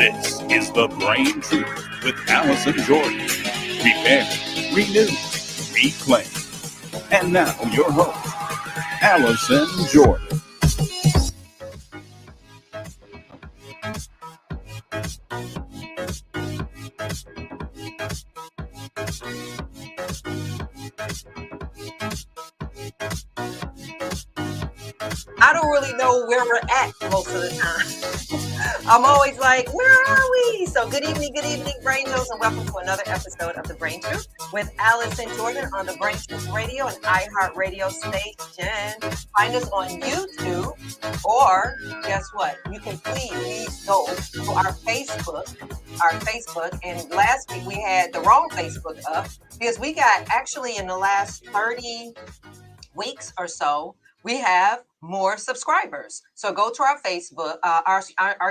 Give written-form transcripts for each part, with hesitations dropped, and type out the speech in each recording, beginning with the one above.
This is The Brain Truth with Allison Jordan. Repent, renew, reclaim. And now, your host, Allison Jordan. I don't really know where we're at most of the time. I'm always like, where are we? So good evening, Brain Truth, and welcome to another episode of The Brain Truth with Allison Jordan on the Brain Truth Radio and iHeartRadio station. Find us on YouTube, or guess what? You can please go to our Facebook. And last week we had the wrong Facebook up because we got actually in the last 30 weeks or so, we have more subscribers. So go to our Facebook, our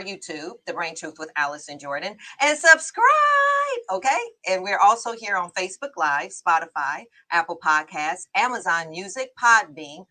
YouTube, The Brain Truth with Allison Jordan, and subscribe, okay? And we're also here on Facebook Live, Spotify, Apple Podcasts, Amazon Music, Podbean,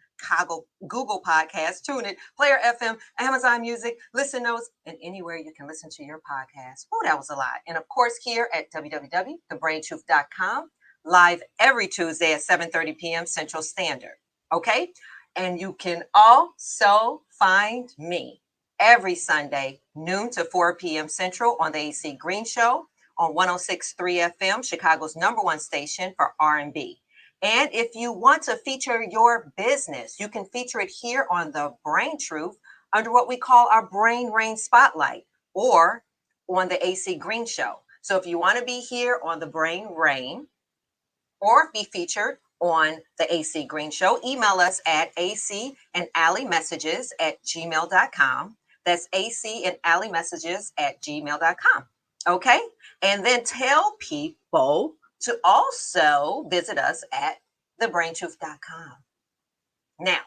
Google Podcasts, TuneIn, Player FM, Amazon Music, Listen Notes, and anywhere you can listen to your podcast. Oh, that was a lot. And of course, here at www.thebraintruth.com, live every Tuesday at 7:30 p.m. Central Standard, okay? And you can also find me every Sunday, noon to 4 p.m. Central on the AC Green Show on 106.3 FM, Chicago's #1 station for R&B. And if you want to feature your business, you can feature it here on The Brain Truth under what we call our Brain Rain Spotlight, or on the AC Green Show. So if you want to be here on the Brain Rain or be featured on the AC Green Show, email us at acandallymessages@gmail.com. That's acandallymessages@gmail.com. Okay? And then tell people to also visit us at thebraintruth.com. Now,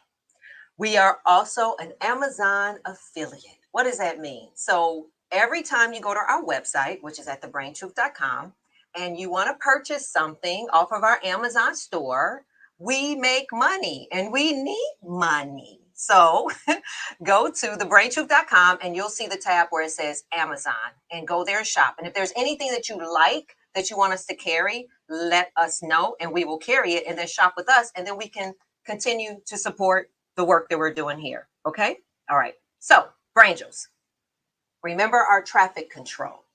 we are also an Amazon affiliate. What does that mean? So every time you go to our website, which is at thebraintruth.com, and you want to purchase something off of our Amazon store, we make money and we need money. So go to thebraintruth.com and you'll see the tab where it says Amazon, and go there and shop. And if there's anything that you like that you want us to carry, let us know and we will carry it, and then shop with us, and then we can continue to support the work that we're doing here. Okay? All right. So, Brangels, remember our traffic control.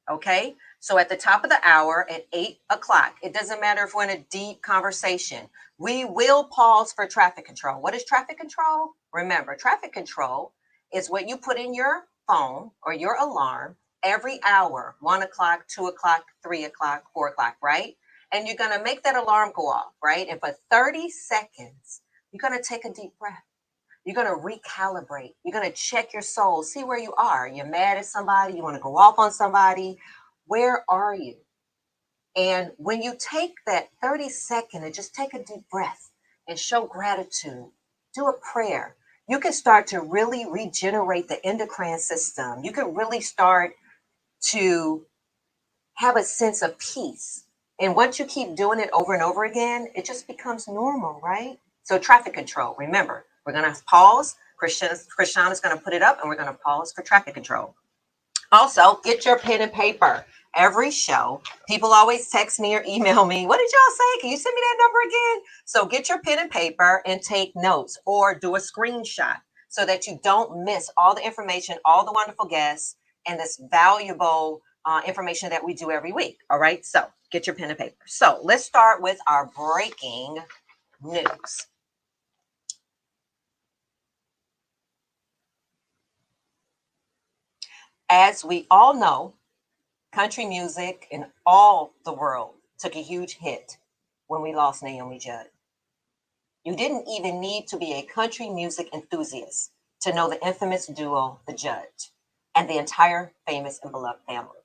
Okay? So at the top of the hour at 8 o'clock, it doesn't matter if we're in a deep conversation, we will pause for traffic control. What is traffic control? Remember, traffic control is what you put in your phone or your alarm every hour, 1 o'clock, 2 o'clock, 3 o'clock, 4 o'clock, right? And you're going to make that alarm go off, right? And for 30 seconds, you're going to take a deep breath. You're going to recalibrate. You're going to check your soul, see where you are. You're mad at somebody. You want to go off on somebody. Where are you? And when you take that 30 second and just take a deep breath and show gratitude, do a prayer, you can start to really regenerate the endocrine system. You can really start to have a sense of peace. And once you keep doing it over and over again, it just becomes normal, right? So traffic control, remember, we're going to pause. Christian is going to put it up, and we're going to pause for traffic control. Also, get your pen and paper. Every show, people always text me or email me, what did y'all say? Can you send me that number again? So get your pen and paper and take notes, or do a screenshot so that you don't miss all the information, all the wonderful guests, and this valuable information that we do every week. All right, so get your pen and paper. So let's start with our breaking news. As we all know, country music in all the world took a huge hit when we lost Naomi Judd. You didn't even need to be a country music enthusiast to know the infamous duo, the Judds, and the entire famous and beloved family.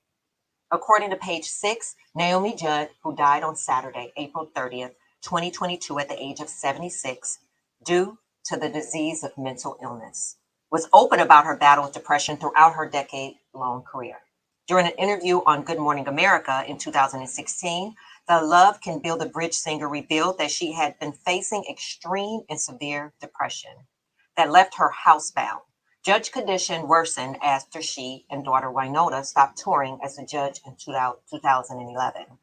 According to Page Six, Naomi Judd, who died on Saturday, April 30th, 2022 at the age of 76, due to the disease of mental illness, was open about her battle with depression throughout her decade-long career. During an interview on Good Morning America in 2016, the Love Can Build a Bridge singer revealed that she had been facing extreme and severe depression that left her housebound. Judge's condition worsened after she and daughter Wynonna stopped touring as a judge in 2011.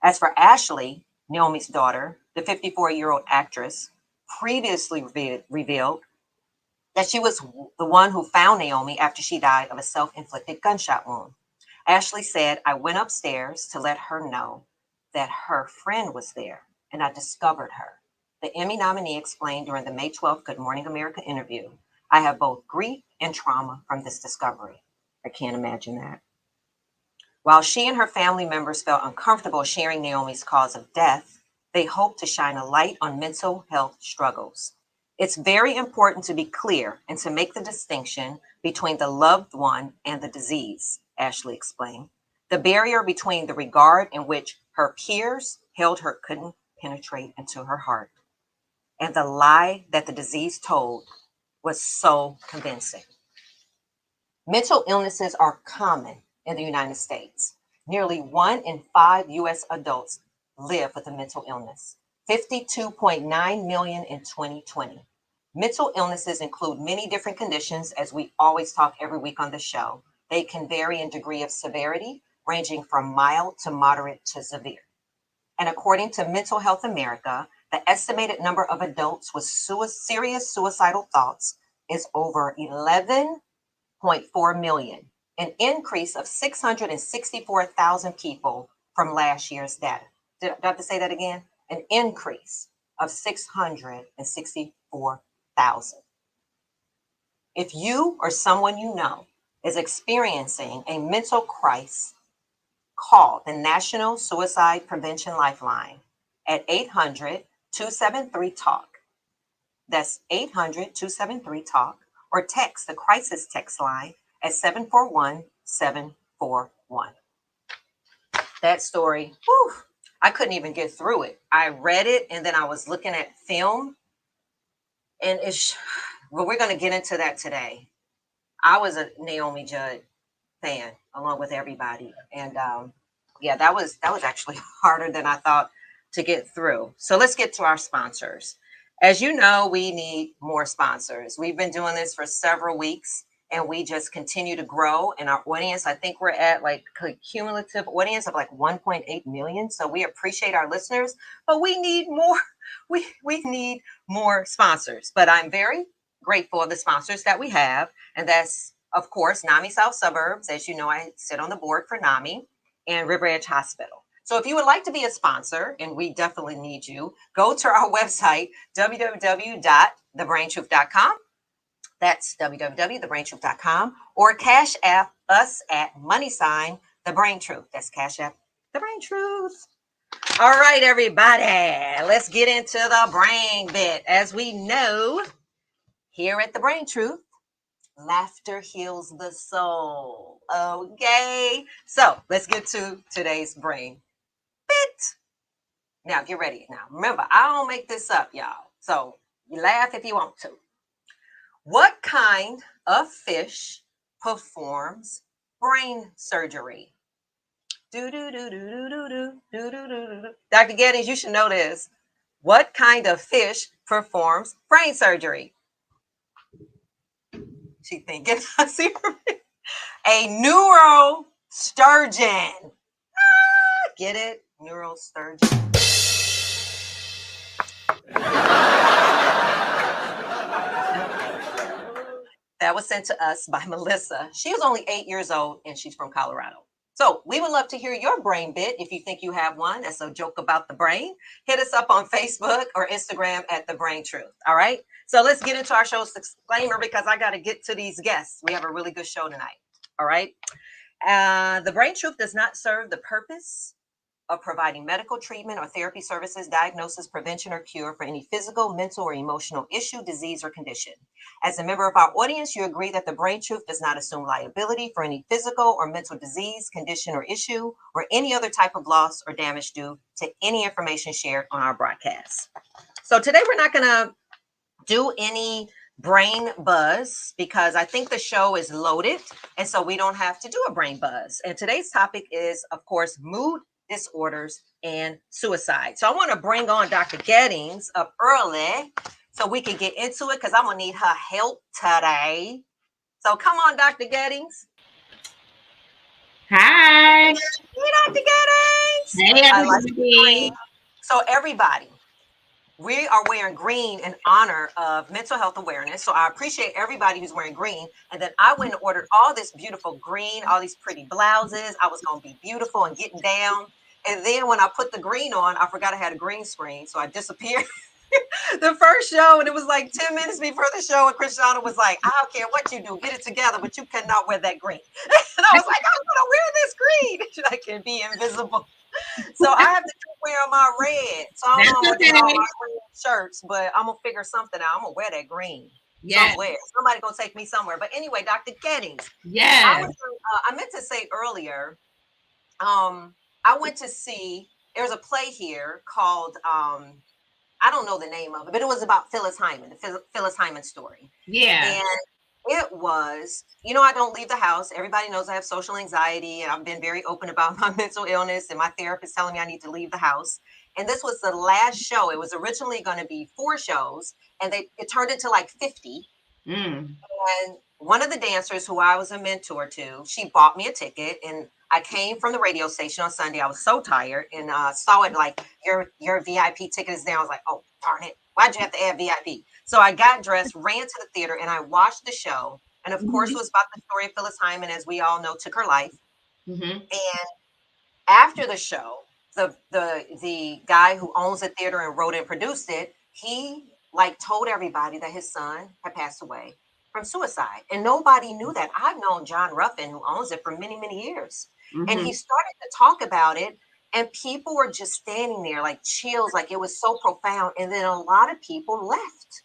As for Ashley, Naomi's daughter, the 54-year-old actress previously revealed that she was the one who found Naomi after she died of a self-inflicted gunshot wound. Ashley said, "I went upstairs to let her know that her friend was there, and I discovered her." The Emmy nominee explained during the May 12th Good Morning America interview, "I have both grief and trauma from this discovery." I can't imagine that. While she and her family members felt uncomfortable sharing Naomi's cause of death, they hope to shine a light on mental health struggles. "It's very important to be clear and to make the distinction between the loved one and the disease," Ashley explained. "The barrier between the regard in which her peers held her couldn't penetrate into her heart. And the lie that the disease told was so convincing." Mental illnesses are common in the United States. Nearly 1 in 5 U.S. adults live with a mental illness, 52.9 million in 2020. Mental illnesses include many different conditions, as we always talk every week on the show. They can vary in degree of severity, ranging from mild to moderate to severe. And according to Mental Health America, the estimated number of adults with serious suicidal thoughts is over 11.4 million, an increase of 664,000 people from last year's data. Did I have to say that again? An increase of 664,000. If you or someone you know is experiencing a mental crisis, call the National Suicide Prevention Lifeline at 800-273-TALK. That's 800-273-TALK, or text the crisis text line at 741-741. That story, whew, I couldn't even get through it. I read it and then I was looking at film, and we're going to get into that today. I was a Naomi Judd fan along with everybody, and that was actually harder than I thought to get through. So let's get to our sponsors. As you know, we need more sponsors. We've been doing this for several weeks, and we just continue to grow in our audience. I think we're at like a cumulative audience of like 1.8 million. So we appreciate our listeners, but we need more. We need more sponsors. But I'm very grateful of the sponsors that we have, and that's, of course, NAMI South Suburbs. As you know, I sit on the board for NAMI, and River Edge Hospital. So if you would like to be a sponsor, and we definitely need you, go to our website, www.thebraintruth.com. That's www.thebraintruth.com, or cash app us at #TheBrainTruth. That's cash app The Brain Truth. All right, everybody, let's get into the brain bit. As we know, here at The Brain Truth, laughter heals the soul. Okay, so let's get to today's brain bit. Now get ready. Now remember, I don't make this up, y'all. So you laugh if you want to. What kind of fish performs brain surgery? Dr. Gettys, you should know this. What kind of fish performs brain surgery? She thinking. See, a neurosturgeon. Get it? Neurosturgeon. That was sent to us by Melissa. She was only 8 years old, and she's from Colorado. So we would love to hear your brain bit. If you think you have one that's a joke about the brain, hit us up on Facebook or Instagram at The Brain Truth. All right. So let's get into our show's disclaimer, because I got to get to these guests. We have a really good show tonight. All right. The Brain Truth does not serve the purpose of providing medical treatment or therapy services, diagnosis, prevention, or cure for any physical, mental, or emotional issue, disease, or condition. As a member of our audience, you agree that The Brain Truth does not assume liability for any physical or mental disease, condition, or issue, or any other type of loss or damage due to any information shared on our broadcast. So today we're not going to do any brain buzz, because I think the show is loaded, and so we don't have to do a brain buzz. And today's topic is, of course, mood disorders and suicide. So I want to bring on Dr. Gettys up early so we can get into it, because I'm going to need her help today. So come on, Dr. Gettings. Hi. Hey, Dr. Gettings. Hey, I like the green. everybody. So everybody, we are wearing green in honor of mental health awareness. So I appreciate everybody who's wearing green. And then I went and ordered all this beautiful green, all these pretty blouses. I was going to be beautiful and getting down. And then when I put the green on, I forgot I had a green screen. So I disappeared the first show. And it was like 10 minutes before the show. And Christiana was like, I don't care what you do, get it together, but you cannot wear that green. And I was like, I'm going to wear this green. I can be invisible. So I have to keep wearing my red. So I don't know That's I'm gonna okay. all my green shirts, but I'm gonna figure something out. I'm gonna wear that green Yes. somewhere. Somebody gonna take me somewhere. But anyway, Dr. Gettings, Yes. I meant to say earlier, I went to see. There's a play here called I don't know the name of it, but it was about Phyllis Hyman, the Phyllis Hyman story. Yeah. And it was, I don't leave the house. Everybody knows I have social anxiety, and I've been very open about my mental illness, and my therapist telling me I need to leave the house. And this was the last show. It was originally going to be 4 shows, and it turned into like 50. Mm. And one of the dancers who I was a mentor to, she bought me a ticket, and I came from the radio station on Sunday. I was so tired, and saw it like your VIP ticket is down. I was like, oh darn it, why'd you have to add VIP? So I got dressed, ran to the theater, and I watched the show. And of course, it was about the story of Phyllis Hyman, as we all know, took her life. Mm-hmm. And after the show, the guy who owns the theater and wrote and produced it, he like told everybody that his son had passed away from suicide, and nobody knew that. I've known John Ruffin, who owns it, for many, many years, Mm-hmm. and he started to talk about it, and people were just standing there like chills, like it was so profound. And then a lot of people left.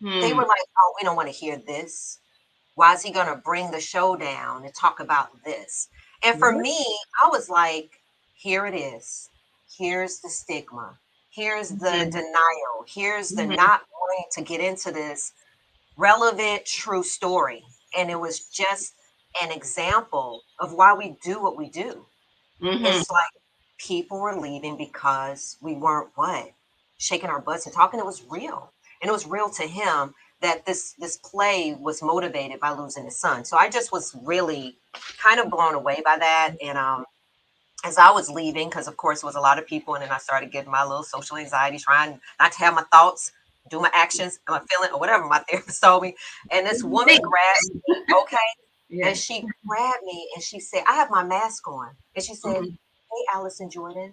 They were like, "Oh, we don't want to hear this. Why is he going to bring the show down and talk about this?" And for me, I was like, here it is. Here's the stigma. Here's the denial. Here's the not wanting to get into this relevant, true story. And it was just an example of why we do what we do. Mm-hmm. It's like people were leaving because we weren't shaking our butts and talking. It was real. And it was real to him that this play was motivated by losing his son. So I just was really kind of blown away by that. And as I was leaving, because of course it was a lot of people, and then I started getting my little social anxiety, trying not to have my thoughts, do my actions, my feeling, or whatever my therapist told me. And this woman grabbed me, okay? Yeah. And she grabbed me and she said, I have my mask on. And she said, hey, Allison Jordan.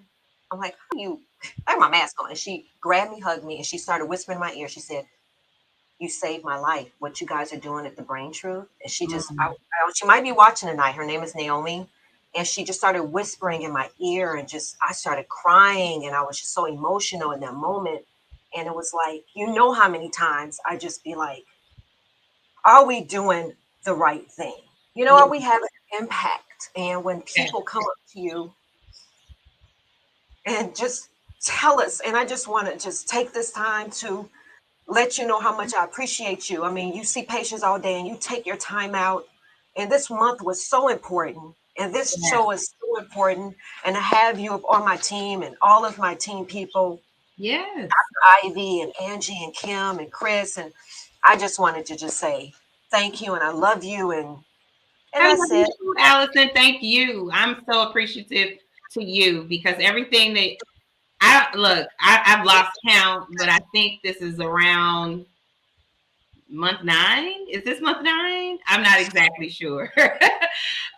I'm like, how you? I have my mask on. And she grabbed me, hugged me, and she started whispering in my ear. She said, you saved my life. What you guys are doing at the Brain Truth. And she just, she might be watching tonight. Her name is Naomi. And she just started whispering in my ear, and I started crying, and I was just so emotional in that moment. And it was like, how many times I just be like, are we doing the right thing? Are we having an impact? And when people come up to you and just tell us, and I just want to just take this time to let you know how much I appreciate you. I mean, you see patients all day and you take your time out. And this month was so important. And this show is so important. And to have you on my team and all of my team people. Yes. Dr. Ivy and Angie and Kim and Chris. And I just wanted to just say thank you, and I love you. And that's it. Allison, thank you. I'm so appreciative to you, because everything that I've lost count, but I think this is around month 9. Is this month 9? I'm not exactly sure.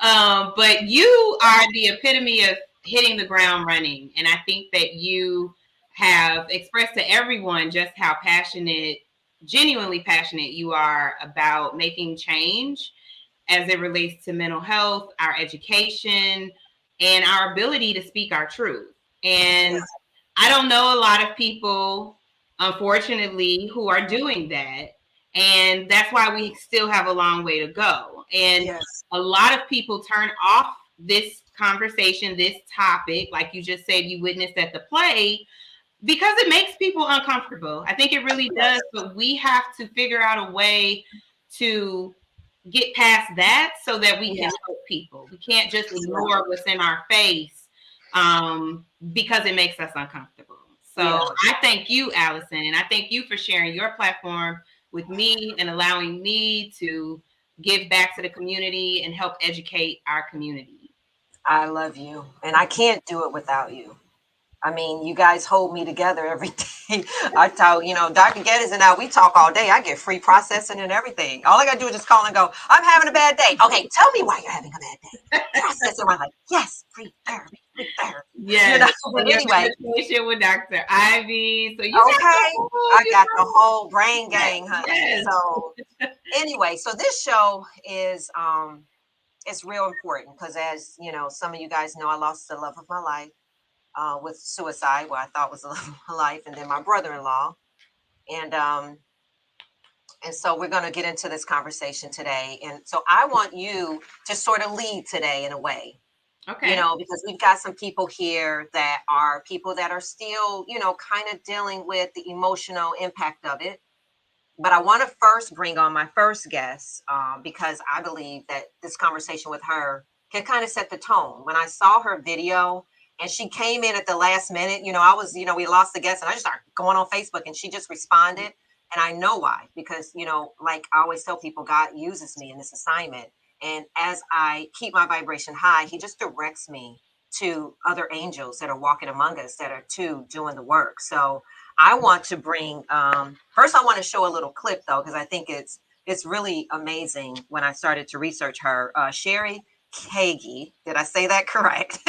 But you are the epitome of hitting the ground running. And I think that you have expressed to everyone just how genuinely passionate you are about making change as it relates to mental health, our education, and our ability to speak our truth. And I don't know a lot of people, unfortunately, who are doing that. And that's why we still have a long way to go. And a lot of people turn off this conversation, this topic, like you just said, you witnessed at the play, because it makes people uncomfortable. I think it really does. But we have to figure out a way to get past that so that we can help people. We can't just ignore what's in our face because it makes us uncomfortable. So I thank you, Allison, and I thank you for sharing your platform with me and allowing me to give back to the community and help educate our community. I love you, and I can't do it without you. I mean, you guys hold me together every day. I tell, Dr. Geddes and I, we talk all day. I get free processing and everything. All I got to do is just call and go, I'm having a bad day. Okay, tell me why you're having a bad day. Processing. I'm like, yes, free therapy, free therapy. Yes. But anyway. With Dr. Ivy. So I got the whole brain gang, honey. Yes. So anyway, so this show is, it's real important because as, some of you guys know, I lost the love of my life. With suicide, what I thought was a love of my life, and then my brother-in-law, and so we're going to get into this conversation today. And so I want you to sort of lead today in a way, okay, because we've got some people here that are people that are still, kind of dealing with the emotional impact of it. But I want to first bring on my first guest because I believe that this conversation with her can kind of set the tone. When I saw her video. And she came in at the last minute. I was, we lost the guest and I just started going on Facebook and she just responded. And I know why, because, like I always tell people, God uses me in this assignment. And as I keep my vibration high, he just directs me to other angels that are walking among us that are too doing the work. So I want to bring, first I want to show a little clip though, because I think it's really amazing when I started to research her. Sherry Kagi, did I say that correct?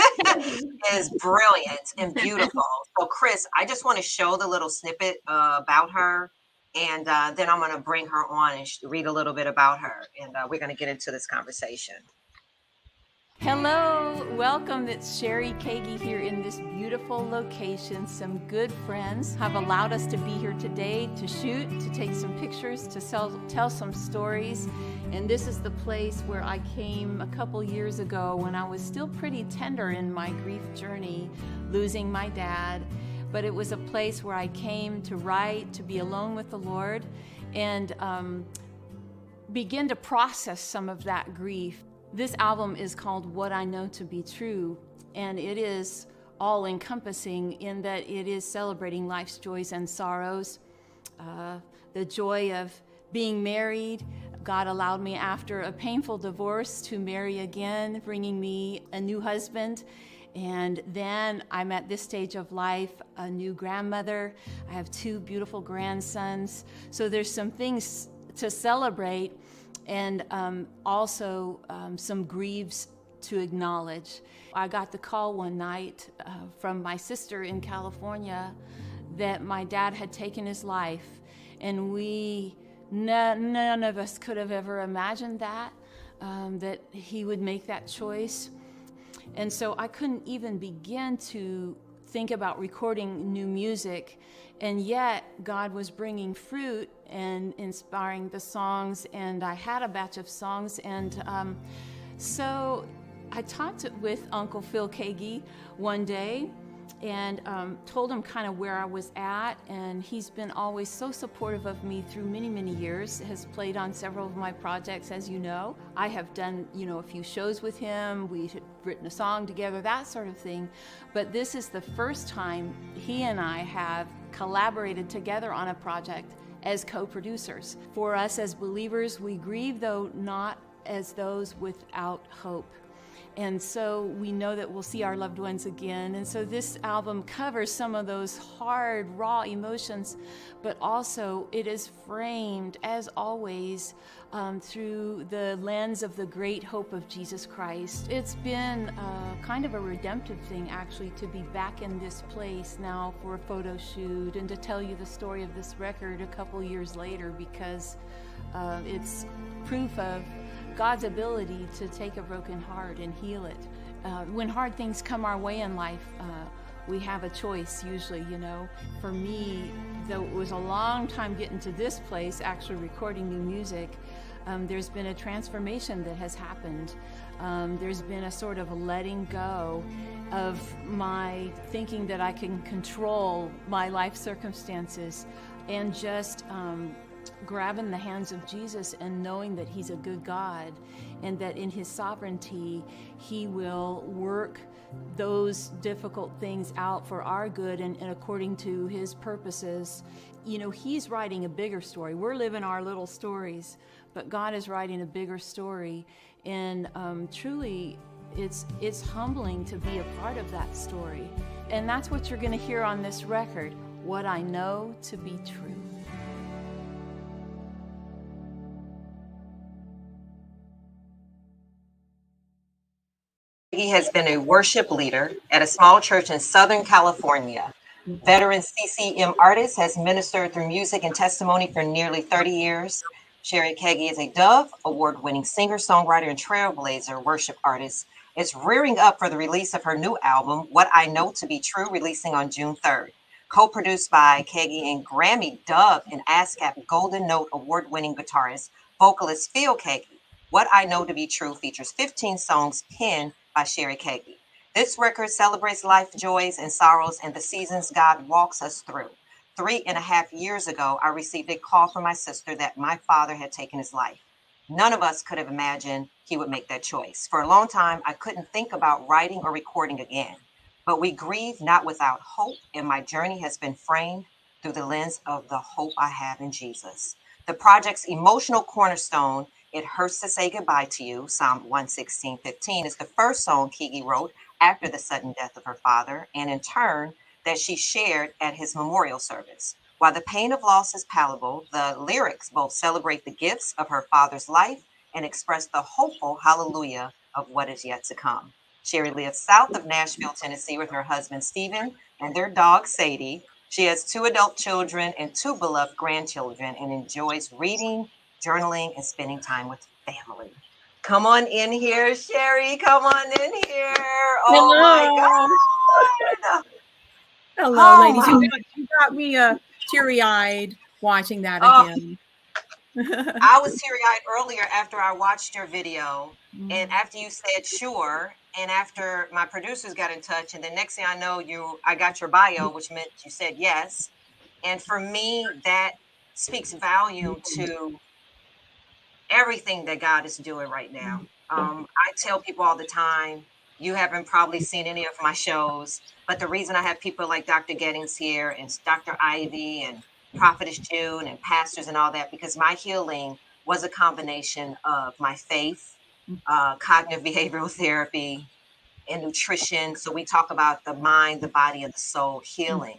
Is brilliant and beautiful. So Chris, I just want to show the little snippet about her, and then I'm going to bring her on and read a little bit about her, and we're going to get into this conversation. Hello, welcome. It's Sherry Kagi here in this beautiful location. Some good friends have allowed us to be here today to shoot, to take some pictures, to tell some stories. And this is the place where I came a couple years ago when I was still pretty tender in my grief journey, losing my dad. But it was a place where I came to write, to be alone with the Lord, and begin to process some of that grief. This album is called What I Know to Be True, and it is all-encompassing in that it is celebrating life's joys and sorrows. The joy of being married. God allowed me after a painful divorce to marry again, bringing me a new husband. And then I'm at this stage of life, a new grandmother. I have 2 beautiful grandsons. So there's some things to celebrate, and also some griefs to acknowledge. I got the call one night from my sister in California that my dad had taken his life, and none of us could have ever imagined that he would make that choice. And so I couldn't even begin to think about recording new music, and yet God was bringing fruit and inspiring the songs, and I had a batch of songs, and so I talked with Uncle Phil Kagi one day and told him kind of where I was at, and he's been always so supportive of me through many, many years, has played on several of my projects, as you know. I have done, a few shows with him, we had written a song together, that sort of thing, but this is the first time he and I have collaborated together on a project as co-producers. For us as believers, we grieve, though not as those without hope. And so we know that we'll see our loved ones again. And so this album covers some of those hard, raw emotions, but also it is framed, as always, through the lens of the great hope of Jesus Christ. It's been kind of a redemptive thing, actually, to be back in this place now for a photo shoot and to tell you the story of this record a couple years later, because it's proof of God's ability to take a broken heart and heal it. When hard things come our way in life, we have a choice usually, For me, though it was a long time getting to this place, actually recording new music, there's been a transformation that has happened. There's been a sort of letting go of my thinking that I can control my life circumstances, and just grabbing the hands of Jesus and knowing that he's a good God, and that in his sovereignty he will work those difficult things out for our good and according to his purposes. You know, he's writing a bigger story. We're living our little stories, but God is writing a bigger story. And truly, it's humbling to be a part of that story. And that's what you're going to hear on this record, What I Know to Be True. He has been a worship leader at a small church in Southern California. Veteran CCM artist, has ministered through music and testimony for nearly 30 years. Sherry Kagi is a Dove award-winning singer, songwriter, and trailblazer worship artist. Is rearing up for the release of her new album, What I Know to Be True, releasing on June 3rd. Co-produced by Kagi and Grammy, Dove, and ASCAP Golden Note award-winning guitarist, vocalist Phil Kagi. What I Know to Be True features 15 songs penned by Sherry Kagi. This record celebrates life joys and sorrows and the seasons God walks us through. 3.5 years ago, I received a call from my sister that my father had taken his life. None of us could have imagined he would make that choice. For a long time, I couldn't think about writing or recording again. But we grieve not without hope, and my journey has been framed through the lens of the hope I have in Jesus. The project's emotional cornerstone, It Hurts to Say Goodbye to You, Psalm 116:15, is the first song Kagi wrote after the sudden death of her father, and in turn, that she shared at his memorial service. While the pain of loss is palpable, the lyrics both celebrate the gifts of her father's life and express the hopeful hallelujah of what is yet to come. Sherry lives south of Nashville, Tennessee with her husband, Stephen, and their dog, Sadie. She has 2 adult children and 2 beloved grandchildren and enjoys reading, journaling, and spending time with family. Come on in here, Sherry. Come on in here. Oh, Hello. my God. Hello, Oh, ladies. my. You got me teary-eyed watching that Oh, again. I was teary-eyed earlier after I watched your video, and after you said sure, and after my producers got in touch, and the next thing I know, I got your bio, which meant you said yes. And for me, that speaks volume to everything that God is doing right now. I tell people all the time, you haven't probably seen any of my shows, but the reason I have people like Dr. Gettings here and Dr. Ivy and Prophetess June and pastors and all that, because my healing was a combination of my faith, cognitive behavioral therapy, and nutrition. So we talk about the mind, the body, and the soul healing.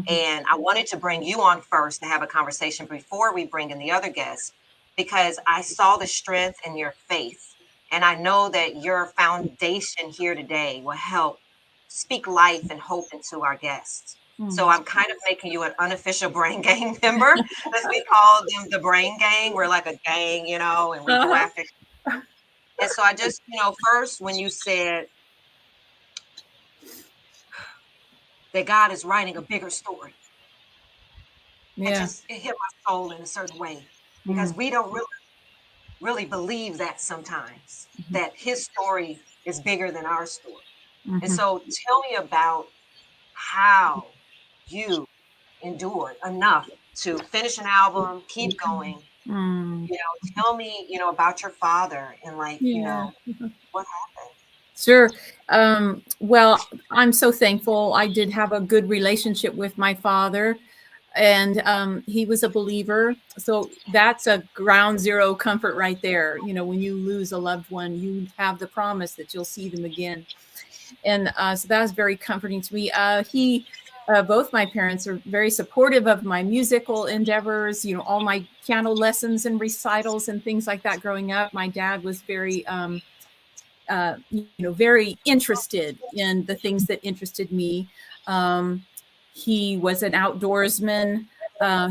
And I wanted to bring you on first to have a conversation before we bring in the other guests, because I saw the strength in your faith. And I know that your foundation here today will help speak life and hope into our guests. So I'm kind of making you an unofficial Brain Gang member, as we call them, the Brain Gang. We're like a gang, you know, and we go after. And so I just, first when you said that God is writing a bigger story, it hit my soul in a certain way, because we don't really believe that sometimes, that his story is bigger than our story. And so tell me about how you endured enough to finish an album, keep going. Tell me, about your father and what happened. Sure. Well, I'm so thankful. I did have a good relationship with my father, and he was a believer. So that's a ground zero comfort right there. When you lose a loved one, you have the promise that you'll see them again. And so that was very comforting to me. Both my parents are very supportive of my musical endeavors, all my piano lessons and recitals and things like that growing up. My dad was very, very interested in the things that interested me. He was an outdoorsman.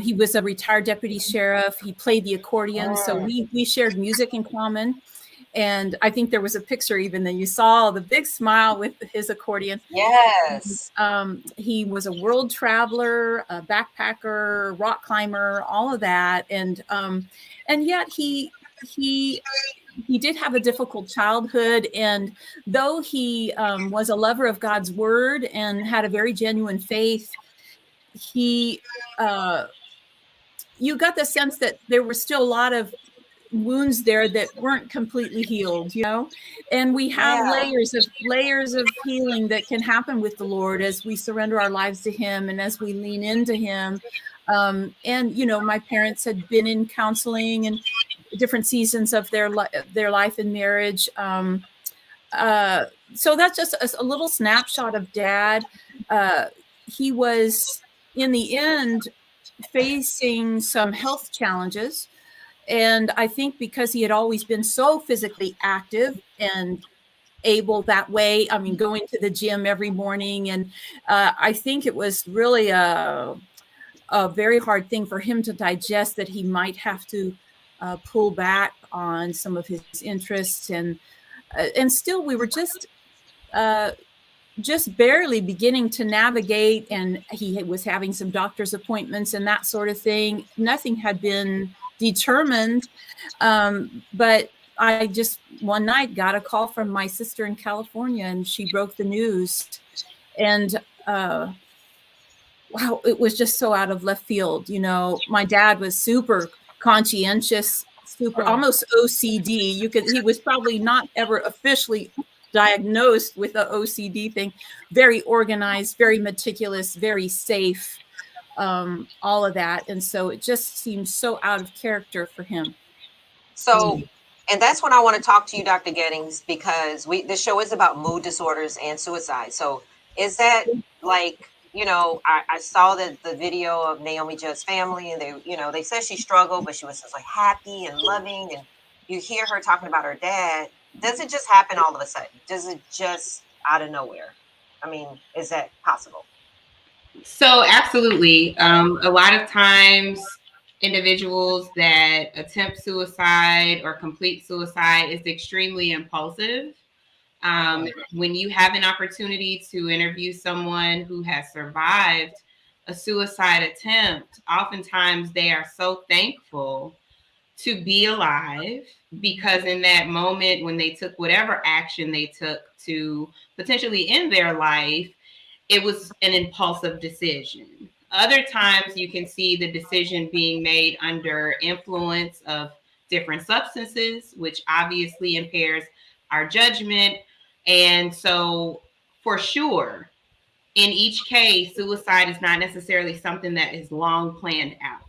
He was a retired deputy sheriff. He played the accordion. So we shared music in common. And I think there was a picture even that you saw, the big smile with his accordion. Yes. He was a world traveler, a backpacker, rock climber, all of that. And yet he did have a difficult childhood. And though he was a lover of God's word and had a very genuine faith, you got the sense that there were still a lot of wounds there that weren't completely healed, and we have layers of healing that can happen with the Lord as we surrender our lives to him and as we lean into him. And my parents had been in counseling and different seasons of their life and marriage. So that's just a little snapshot of Dad. He was, in the end, facing some health challenges. And I think because he had always been so physically active and able that way, I mean, going to the gym every morning. And I think it was really a very hard thing for him to digest that he might have to pull back on some of his interests. And still we were just barely beginning to navigate, and he was having some doctor's appointments and that sort of thing. Nothing had been determined, but I just one night got a call from my sister in California, and she broke the news. And wow, it was just so out of left field. My dad was super conscientious, almost OCD. He was probably not ever officially diagnosed with the OCD thing. Very organized, very meticulous, very safe, all of that. And so it just seemed so out of character for him. So, and that's when I want to talk to you, Dr. Gettings, because this show is about mood disorders and suicide. So is that like, I saw the video of Naomi Judd's family, and they said she struggled, but she was just like happy and loving. And you hear her talking about her dad. Does it just happen all of a sudden? Does it just out of nowhere? I mean, is that possible? So absolutely. A lot of times individuals that attempt suicide or complete suicide is extremely impulsive. When you have an opportunity to interview someone who has survived a suicide attempt, oftentimes they are so thankful to be alive, because in that moment when they took whatever action they took to potentially end their life, it was an impulsive decision. Other times you can see the decision being made under influence of different substances, which obviously impairs our judgment. And so for sure, in each case, suicide is not necessarily something that is long planned out.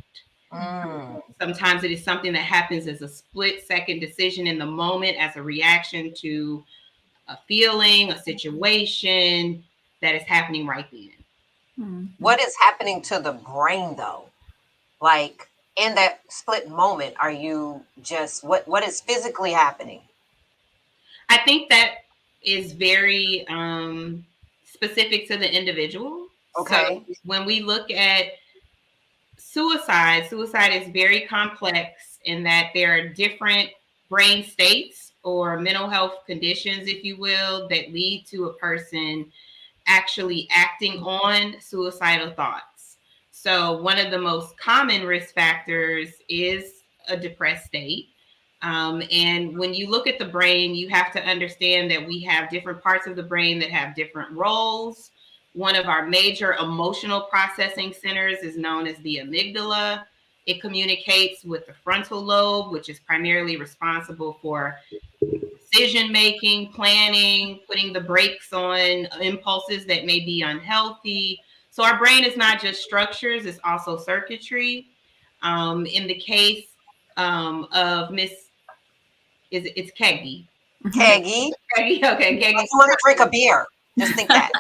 Sometimes it is something that happens as a split-second decision in the moment, as a reaction to a feeling, a situation that is happening right then. What is happening to the brain, though? Like in that split moment, are you just what is physically happening? I think that is very specific to the individual. Okay. So when we look at suicide is very complex in that there are different brain states or mental health conditions, if you will, that lead to a person actually acting on suicidal thoughts. So one of the most common risk factors is a depressed state. And when you look at the brain, you have to understand that we have different parts of the brain that have different roles. One of our major emotional processing centers is known as the amygdala. It communicates with the frontal lobe, which is primarily responsible for decision-making, planning, putting the brakes on impulses that may be unhealthy. So our brain is not just structures, it's also circuitry. In the case of it's Keggy. Keggy? Okay, Keggy. I want to drink a beer. Just think that.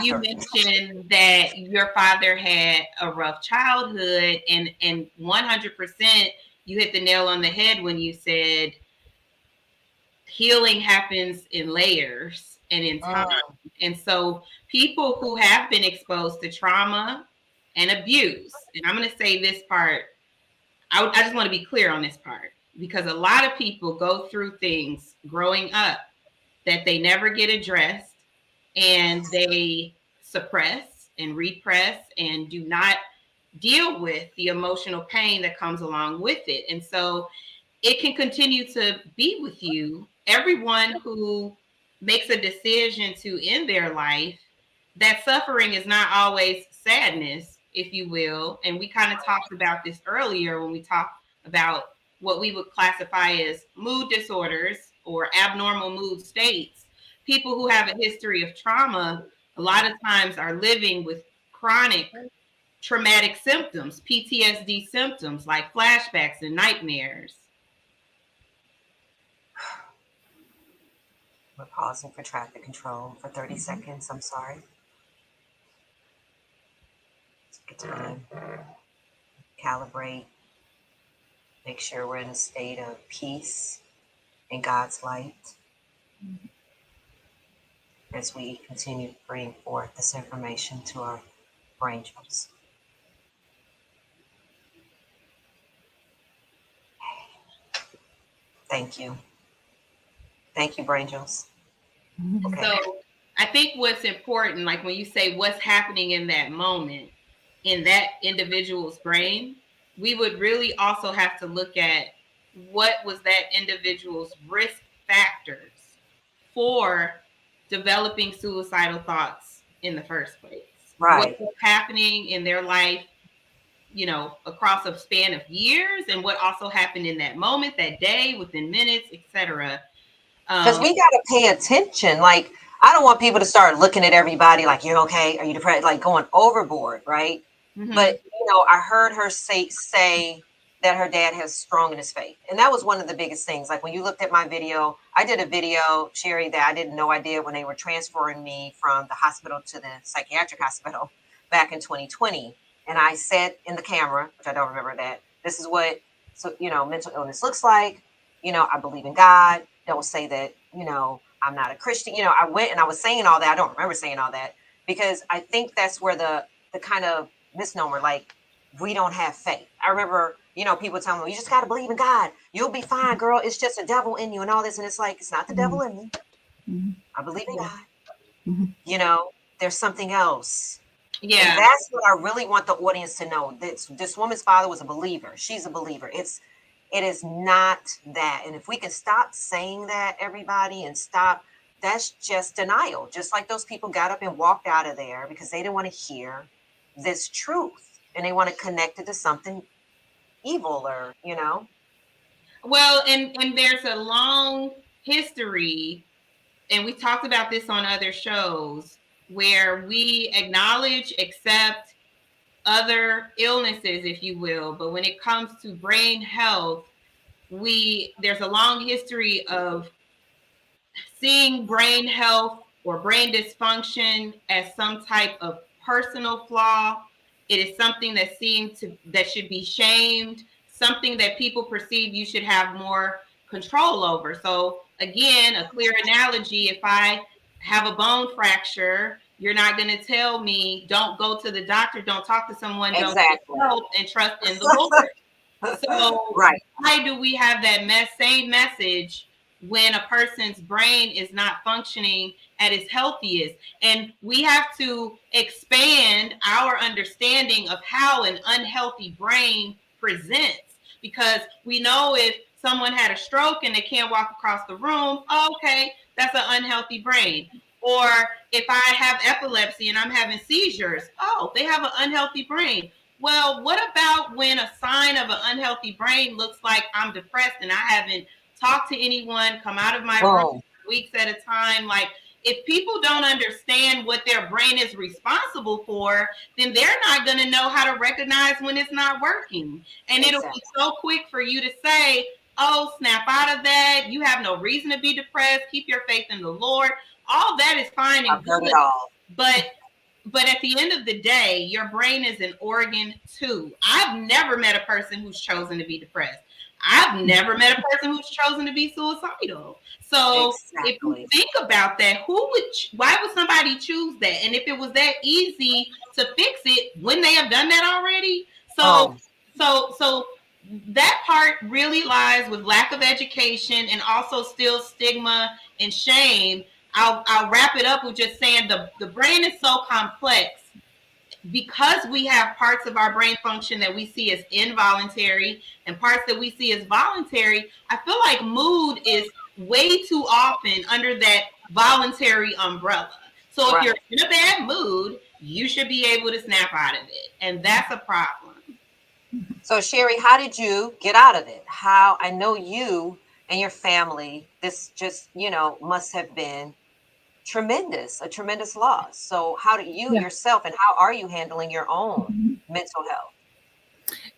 You mentioned that your father had a rough childhood, and 100% you hit the nail on the head when you said healing happens in layers and in time. And so people who have been exposed to trauma and abuse, and I'm going to say this part, I just want to be clear on this part, because a lot of people go through things growing up that they never get addressed, and they suppress and repress and do not deal with the emotional pain that comes along with it. And so it can continue to be with you. Everyone who makes a decision to end their life, that suffering is not always sadness, if you will. And we kind of talked about this earlier when we talked about what we would classify as mood disorders or abnormal mood states, people who have a history of trauma a lot of times are living with chronic traumatic symptoms, PTSD symptoms like flashbacks and nightmares. We're pausing for traffic control for 30 seconds. I'm sorry. Take a time. Calibrate. Make sure we're in a state of peace and God's light as we continue to bring forth this information to our angels. Thank you. Thank you, Brangels. Okay. So I think what's important, like when you say what's happening in that moment in that individual's brain, we would really also have to look at what was that individual's risk factors for developing suicidal thoughts in the first place. Right. What was happening in their life, you know, across a span of years, and what also happened in that moment, that day, within minutes, etc. Because we got to pay attention. Like, I don't want people to start looking at everybody like, you're okay, are you depressed? Like going overboard, right? Mm-hmm. But, you know, I heard her say that her dad has strong in his faith. And that was one of the biggest things. Like when you looked at my video, I did a video, Sherry, that I didn't know I did when they were transferring me from the hospital to the psychiatric hospital back in 2020. And I said in the camera, which I don't remember that, this is what, so, you know, mental illness looks like. You know, I believe in God. Don't say that, you know, I'm not a Christian. You know, I went and I was saying all that. I don't remember saying all that because I think that's where the kind of misnomer, like we don't have faith. I remember, you know, people telling me, you just got to believe in God. You'll be fine, girl. It's just a devil in you and all this. And it's like, it's not the devil in me. I believe in God. You know, there's something else. Yeah. And that's what I really want the audience to know. This woman's father was a believer. She's a believer. It is not that. And if we can stop saying that, everybody, and stop, that's just denial. Just like those people got up and walked out of there because they didn't want to hear this truth and they want to connect it to something evil or, you know. Well, and there's a long history, and we talked about this on other shows, where we acknowledge, accept other illnesses, if you will, but when it comes to brain health, there's a long history of seeing brain health or brain dysfunction as some type of personal flaw. It is something that should be shamed, something that people perceive you should have more control over. So again, a clear analogy, if I have a bone fracture, you're not going to tell me, don't go to the doctor, don't talk to someone, don't get help, and trust in the Lord. So why do we have that same message when a person's brain is not functioning at its healthiest? And we have to expand our understanding of how an unhealthy brain presents, because we know if someone had a stroke and they can't walk across the room, okay, that's an unhealthy brain. Or if I have epilepsy and I'm having seizures, they have an unhealthy brain. Well, what about when a sign of an unhealthy brain looks like I'm depressed and I haven't talked to anyone, come out of my room for weeks at a time? Like, if people don't understand what their brain is responsible for, then they're not going to know how to recognize when it's not working. And it'll be so quick for you to say, oh, snap out of that. You have no reason to be depressed. Keep your faith in the Lord. All that is fine and good. But at the end of the day, your brain is an organ too. I've never met a person who's chosen to be depressed. I've never met a person who's chosen to be suicidal. So if you think about that, why would somebody choose that? And if it was that easy to fix it, wouldn't they have done that already? So that part really lies with lack of education and also still stigma and shame. I'll wrap it up with just saying the brain is so complex because we have parts of our brain function that we see as involuntary and parts that we see as voluntary. I feel like mood is way too often under that voluntary umbrella. So if you're in a bad mood, you should be able to snap out of it. And that's a problem. So Sherry, how did you get out of it? How, I know you and your family, this just, must have been a tremendous loss. So how do you Yeah. yourself, and how are you handling your own mental health?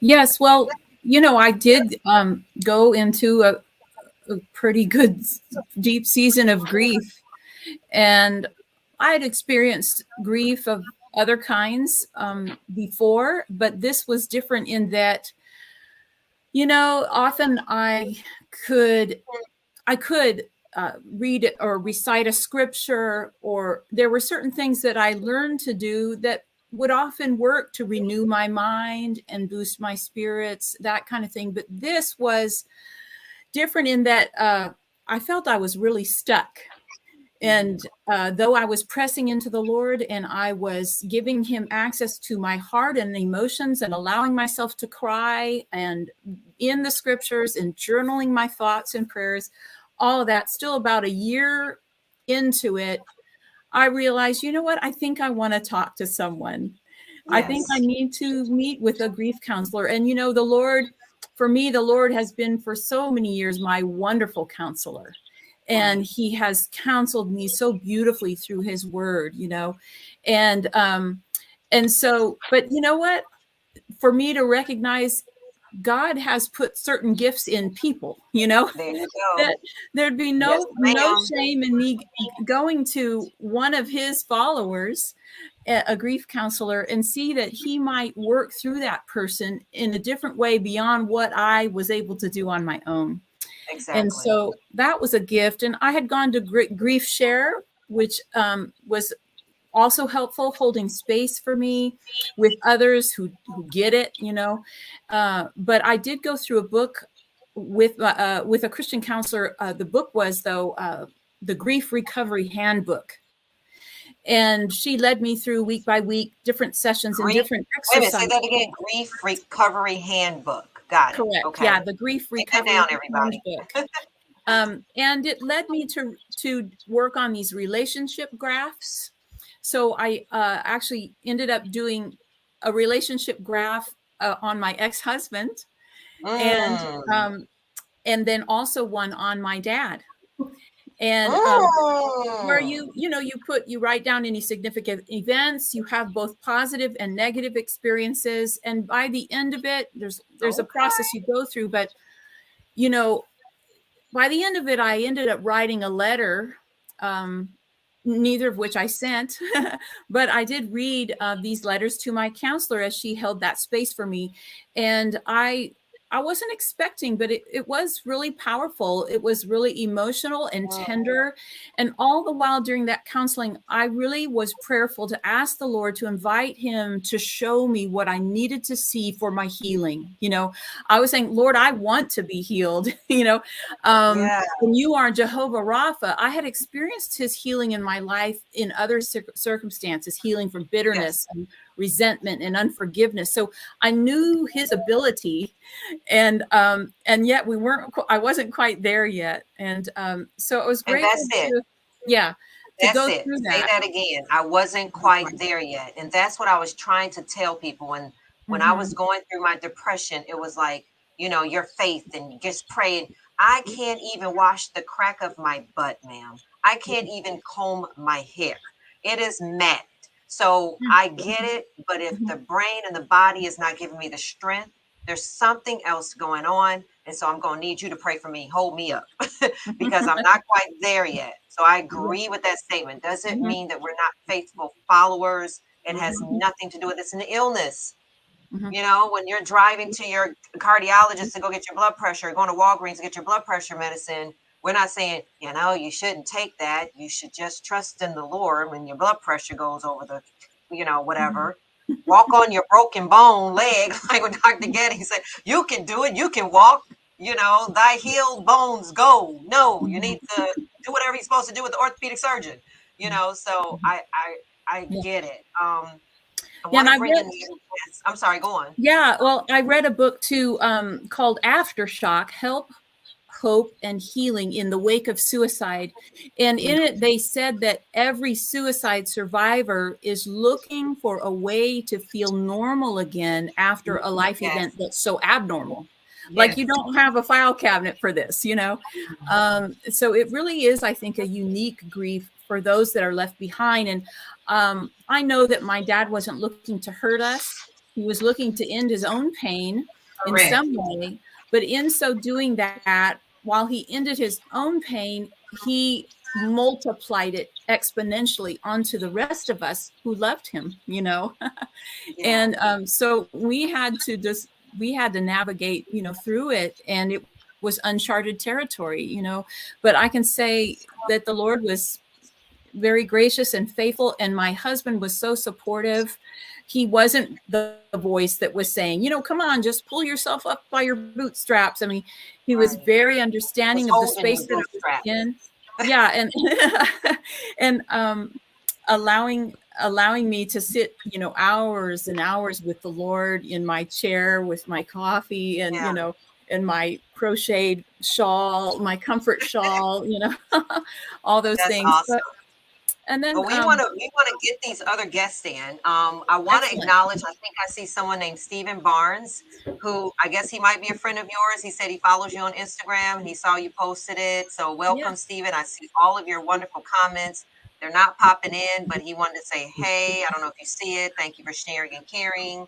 Yes. Well, I did go into a pretty good deep season of grief, and I had experienced grief of other kinds before, but this was different in that, often could I could read or recite a scripture, or there were certain things that I learned to do that would often work to renew my mind and boost my spirits, that kind of thing. But this was different in that I felt I was really stuck. And though I was pressing into the Lord and I was giving him access to my heart and emotions and allowing myself to cry and in the scriptures and journaling my thoughts and prayers, all of that, still about a year into it, I realized, you know what? I think I want to talk to someone. I think I Yes. need to meet with a grief counselor. And, the Lord, for me, the Lord has been for so many years my wonderful counselor. And Right. he has counseled me so beautifully through his word, and so, but you know what? For me to recognize God has put certain gifts in people, There you that go. there'd be Yes, no ma'am. shame in me going to one of his followers, a grief counselor, and see that he might work through that person in a different way beyond what I was able to do on my own. And Exactly. so that was a gift. And I had gone to Grief Share, which was also helpful, holding space for me with others who get it, But I did go through a book with a Christian counselor. The book was, though, the Grief Recovery Handbook. And she led me through week by week, different sessions and Grief. different Wait a minute. Say exercises. that again. Grief Recovery Handbook. Got it. Correct. Okay. Yeah, the Grief Write that Recovery down, everybody. Handbook. And it led me to work on these relationship graphs. So I actually ended up doing a relationship graph on my ex-husband, and Mm. then also one on my dad. And where Mm. you write down any significant events, you have both positive and negative experiences, and by the end of it, there's a Okay. process you go through, but you know by the end of it, I ended up writing a letter, neither of which I sent, but I did read these letters to my counselor as she held that space for me. And I wasn't expecting, but it was really powerful. It was really emotional and Mm. tender. And all the while during that counseling, I really was prayerful to ask the Lord to invite him to show me what I needed to see for my healing. I was saying, Lord, I want to be healed, Yeah. and you are Jehovah Rapha. I had experienced his healing in my life in other circumstances, healing from bitterness Yes. and resentment and unforgiveness. So I knew his ability, and yet I wasn't quite there yet. And so I was And that's grateful it. to That's go it. through Say that. that again. I wasn't quite there yet. And that's what I was trying to tell people. When I Mm-hmm. was going through my depression, it was like, your faith and just praying. I can't even wash the crack of my butt, ma'am. I can't even comb my hair. It is matte. So I get it. But if the brain and the body is not giving me the strength, there's something else going on. And so I'm going to need you to pray for me. Hold me up because I'm not quite there yet. So I agree with that statement. Doesn't Mhm. mean that we're not faithful followers. It has Mhm. nothing to do with it's an illness. Mhm. When you're driving to your cardiologist to go get your blood pressure, going to Walgreens to get your blood pressure medicine, we're not saying, you shouldn't take that. You should just trust in the Lord when your blood pressure goes over the, whatever. Walk on your broken bone leg, like when Dr. Getty said, you can do it. You can walk, thy healed bones go. No, you need to do whatever you're supposed to do with the orthopedic surgeon, so I Yeah. get it. I Yeah, want and to I bring read in the, yes, I'm sorry, go on. Yeah, well, I read a book too called Aftershock: hope and healing in the wake of suicide. And in it, they said that every suicide survivor is looking for a way to feel normal again after a life Yes. event that's so abnormal. Like you don't have a file cabinet for this, you know? So it really is, I think, a unique grief for those that are left behind. And I know that my dad wasn't looking to hurt us. He was looking to end his own pain in Correct. some way. But in so doing that, while he ended his own pain, he multiplied it exponentially onto the rest of us who loved him, you know? Yeah. And so we had to navigate, you know, through it, and it was uncharted territory, you know. But I can say that the Lord was very gracious and faithful, and my husband was so supportive. He wasn't the voice that was saying, you know, come on, just pull yourself up by your bootstraps. I mean, he was Right. very understanding of the Holding space the that I was bootstrap. in. Yeah, and allowing me to sit, you know, hours and hours with the Lord in my chair with my coffee and, Yeah. you know, and my crocheted shawl, my comfort shawl, you know, all those That's things. awesome. And then But we want to get these other guests in. I want to excellent. acknowledge. I think I see someone named Stephen Barnes, who I guess he might be a friend of yours. He said he follows you on Instagram and he saw you posted it. So welcome, Yes. Stephen. I see all of your wonderful comments. They're not popping in, but he wanted to say, "Hey, I don't know if you see it. Thank you for sharing and caring."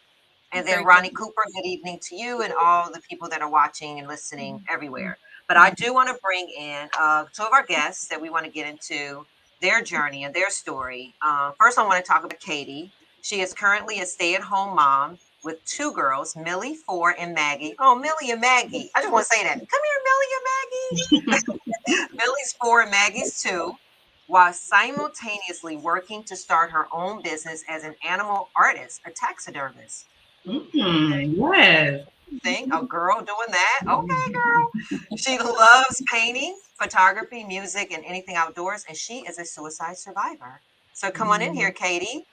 And then Very Ronnie good. Cooper, good evening to you and all the people that are watching and listening everywhere. But I do want to bring in two of our guests that we want to get into their journey and their story. First, I want to talk about Katie. She is currently a stay-at-home mom with two girls, Millie 4 and Maggie. Oh, Millie and Maggie. I just want to say that. Come here, Millie and Maggie. Millie's 4 and Maggie's 2, while simultaneously working to start her own business as an animal artist, a taxidermist. Yes. Thing, a girl doing that. Okay, girl. She loves painting, photography, music, and anything outdoors, and she is a suicide survivor. So come on in here, Katie.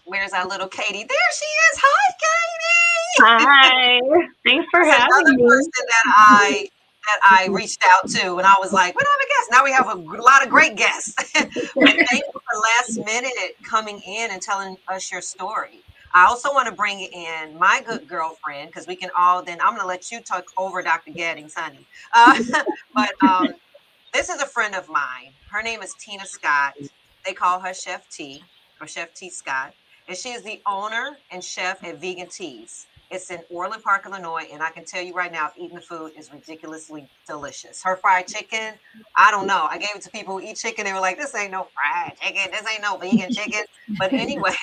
Where's our little Katie? There she is. Hi, Katie. Hi. Thanks for That's having another me. person that I reached out to, and I was like, "We don't have a guest." Now we have a lot of great guests. But thank you for last minute coming in and telling us your story. I also want to bring in my good girlfriend because we can all. Then I'm going to let you talk over Dr. Gettings, honey. But this is a friend of mine. Her name is Tina Scott. They call her Chef T or Chef T Scott, and she is the owner and chef at Vegan Teas. It's in Orland Park, Illinois, and I can tell you right now, eating the food is ridiculously delicious. Her fried chicken, I don't know. I gave it to people who eat chicken. They were like, "This ain't no fried chicken. This ain't no vegan chicken." But anyway,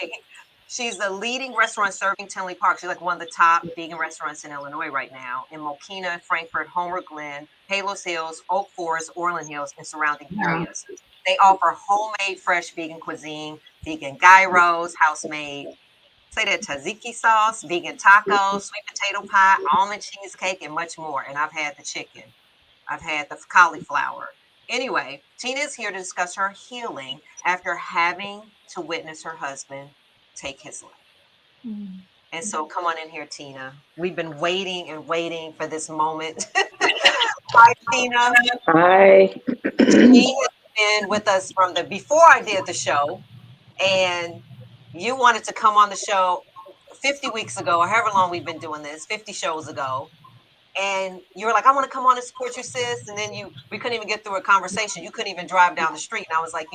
she's the leading restaurant serving Tinley Park. She's like one of the top vegan restaurants in Illinois right now, in Mokina, Frankfort, Homer Glen, Palos Hills, Oak Forest, Orland Hills, and surrounding areas. They offer homemade, fresh vegan cuisine, vegan gyros, house-made, say that, tzatziki sauce, vegan tacos, sweet potato pie, almond cheesecake, and much more. And I've had the chicken. I've had the cauliflower. Anyway, Tina is here to discuss her healing after having to witness her husband take his life. And so come on in here, Tina. We've been waiting and waiting for this moment. Hi, Tina. Hi. She has been with us from before I did the show, and you wanted to come on the show 50 weeks ago, or however long we've been doing this, 50 shows ago. And you were like, "I want to come on and support you, sis." And then we couldn't even get through a conversation. You couldn't even drive down the street. And I was like,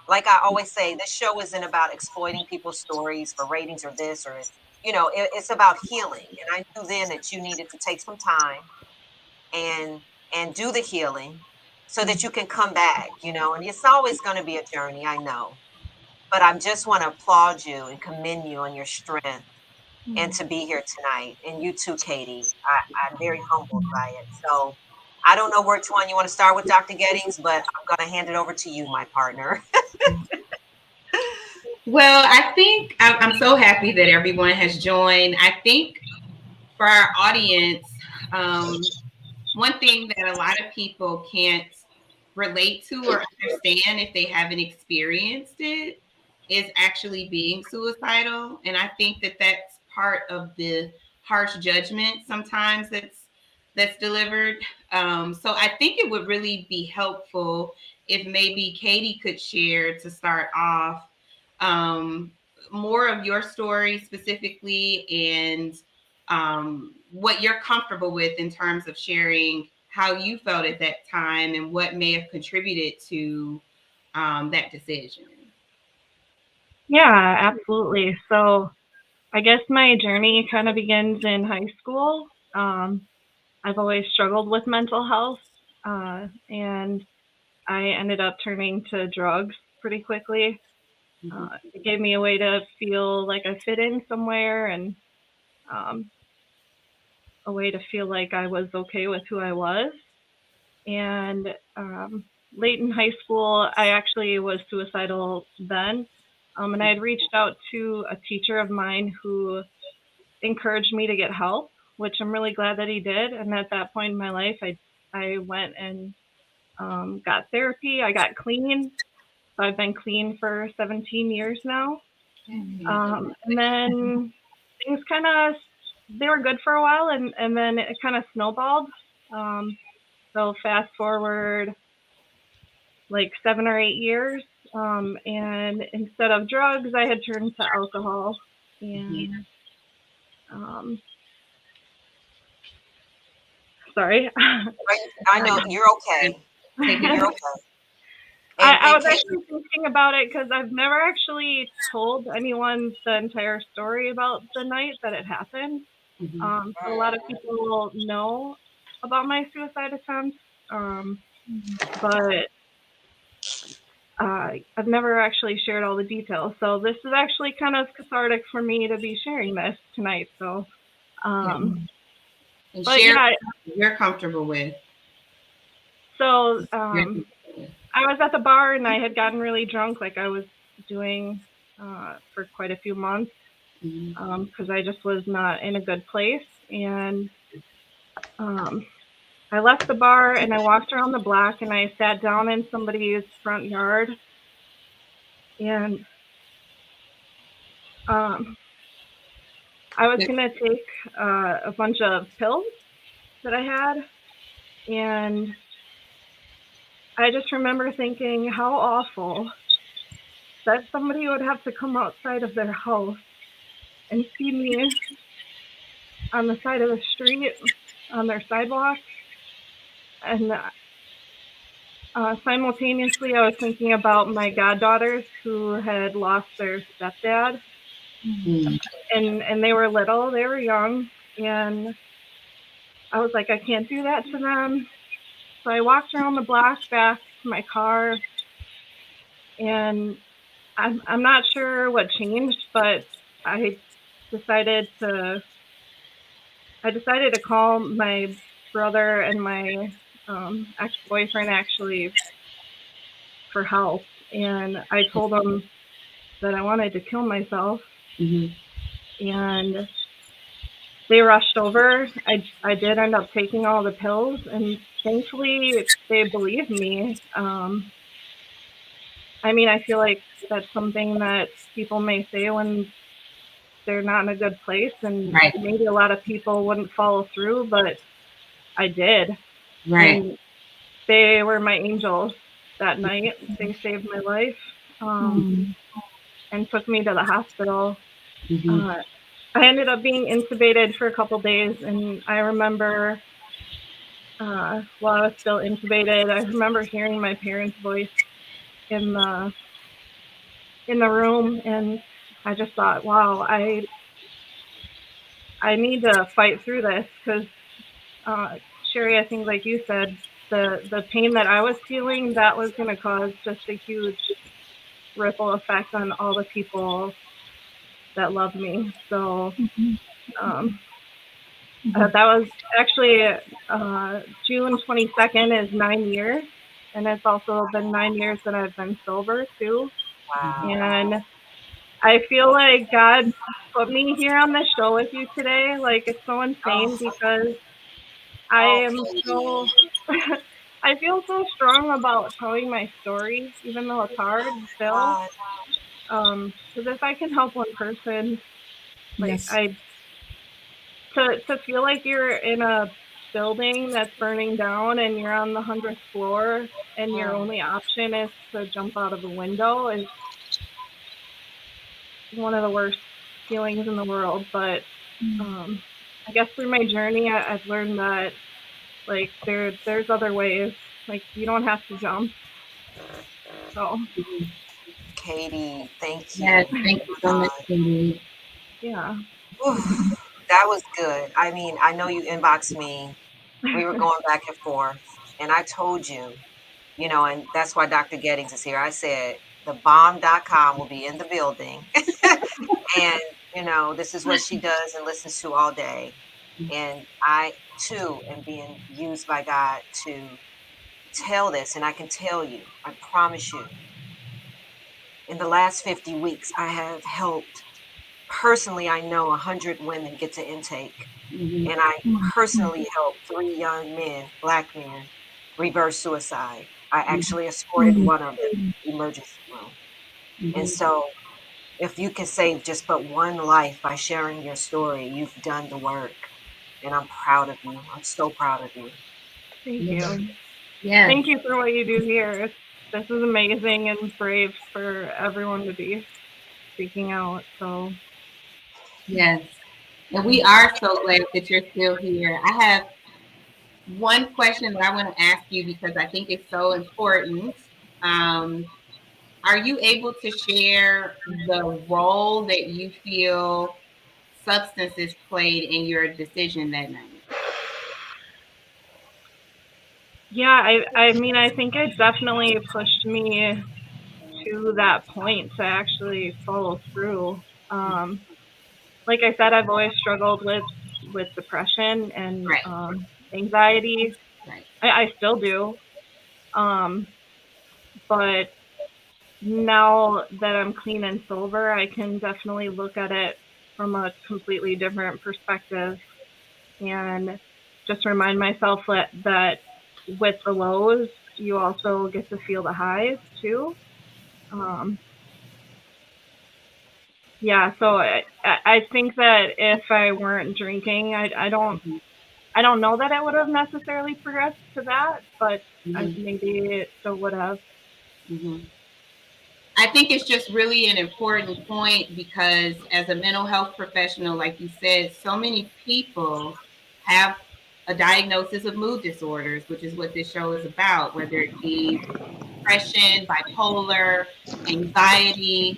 like I always say, this show isn't about exploiting people's stories for ratings or this, or, it's about healing. And I knew then that you needed to take some time and do the healing so that you can come back, and it's always going to be a journey, I know. But I just want to applaud you and commend you on your strength and to be here tonight. And you too, Katie. I'm very humbled by it. So I don't know which one you want to start with, Dr. Gettings, but I'm going to hand it over to you, my partner. Well, I think I'm so happy that everyone has joined. I think for our audience, one thing that a lot of people can't relate to or understand if they haven't experienced it is actually being suicidal. And I think that that's part of the harsh judgment sometimes that's that's delivered. So I think it would really be helpful if maybe Katie could share to start off more of your story specifically, and what you're comfortable with in terms of sharing how you felt at that time and what may have contributed to that decision. Yeah, absolutely. So I guess my journey kind of begins in high school. I've always struggled with mental health, and I ended up turning to drugs pretty quickly. It gave me a way to feel like I fit in somewhere, and um, a way to feel like I was okay with who I was. And late in high school, I actually was suicidal then. And I had reached out to a teacher of mine who encouraged me to get help, which I'm really glad that he did. And at that point in my life, I went and got therapy. I got clean. So I've been clean for 17 years now. And then things kind of, they were good for a while, and then it kind of snowballed. So fast forward like 7 or 8 years, and instead of drugs, I had turned to alcohol. And sorry. I know you're okay. You're okay. I was actually thinking about it because I've never actually told anyone the entire story about the night that it happened. So a lot of people know about my suicide attempt, but I've never actually shared all the details. So this is actually kind of cathartic for me to be sharing this tonight. So, And but share yeah, what you're comfortable with. So I was at the bar and I had gotten really drunk, like I was doing for quite a few months, because I just was not in a good place. And I left the bar and I walked around the block and I sat down in somebody's front yard. And I was going to take a bunch of pills that I had. And I just remember thinking how awful that somebody would have to come outside of their house and see me on the side of the street, on their sidewalk. And simultaneously, I was thinking about my goddaughters who had lost their stepdad. And they were little, they were young. And I was like, I can't do that to them. So I walked around the block back to my car. And I'm not sure what changed, but I decided to call my brother and my ex-boyfriend actually for help. And I told them that I wanted to kill myself. And they rushed over. I did end up taking all the pills, and thankfully they believed me. I mean, I feel like that's something that people may say when they're not in a good place, and maybe a lot of people wouldn't follow through, but I did. And they were my angels that night. They saved my life, and took me to the hospital. I ended up being intubated for a couple days, and I remember while I was still intubated, I remember hearing my parents' voice in the room, and I just thought, wow, I need to fight through this, because Sherry, I think like you said, the pain that I was feeling, that was going to cause just a huge ripple effect on all the people that love me. So that was actually June 22nd is 9 years, and it's also been 9 years that I've been sober too. Wow. And I feel like God put me here on this show with you today. Like, it's so insane because I am so I feel so strong about telling my story, even though it's hard still. Because if I can help one person, like to feel like you're in a building that's burning down and you're on the 100th floor and your only option is to jump out of the window is one of the worst feelings in the world. But I guess through my journey, I've learned that like there's other ways. Like you don't have to jump. So Katie, thank you. Yes, thank you so much, Cindy. yeah. Oof, that was good. I mean, I know you inboxed me. We were going back and forth, and I told you, you know, and that's why Dr. Gettings is here. I said thebomb.com will be in the building. And, you know, this is what she does and listens to all day. And I, too, am being used by God to tell this. And I can tell you, I promise you, in the last 50 weeks, I have helped. Personally, I know 100 women get to intake. Mhm. And I personally helped 3 young men, Black men, reverse suicide. I actually escorted one of them to the emergency room. And so if you can save just but one life by sharing your story, you've done the work. And I'm proud of you. I'm so proud of you. Thank you. Yes. Thank you for what you do here. This is amazing and brave for everyone to be speaking out. So Yes. And we are so glad that you're still here. I have one question that I want to ask you because I think it's so important. Are you able to share the role that you feel substances played in your decision that night? yeah, I mean I think it definitely pushed me to that point to actually follow through. Like I said, I've always struggled with depression and Right. anxiety. Right. I still do. But now that I'm clean and sober, I can definitely look at it from a completely different perspective and just remind myself that with the lows, you also get to feel the highs too. Um, yeah, so I think that if I weren't drinking, I don't know that I would have necessarily progressed to that, but maybe it still would have. Mhm. I think it's just really an important point because as a mental health professional, like you said, so many people have a diagnosis of mood disorders, which is what this show is about, whether it be depression, bipolar, anxiety.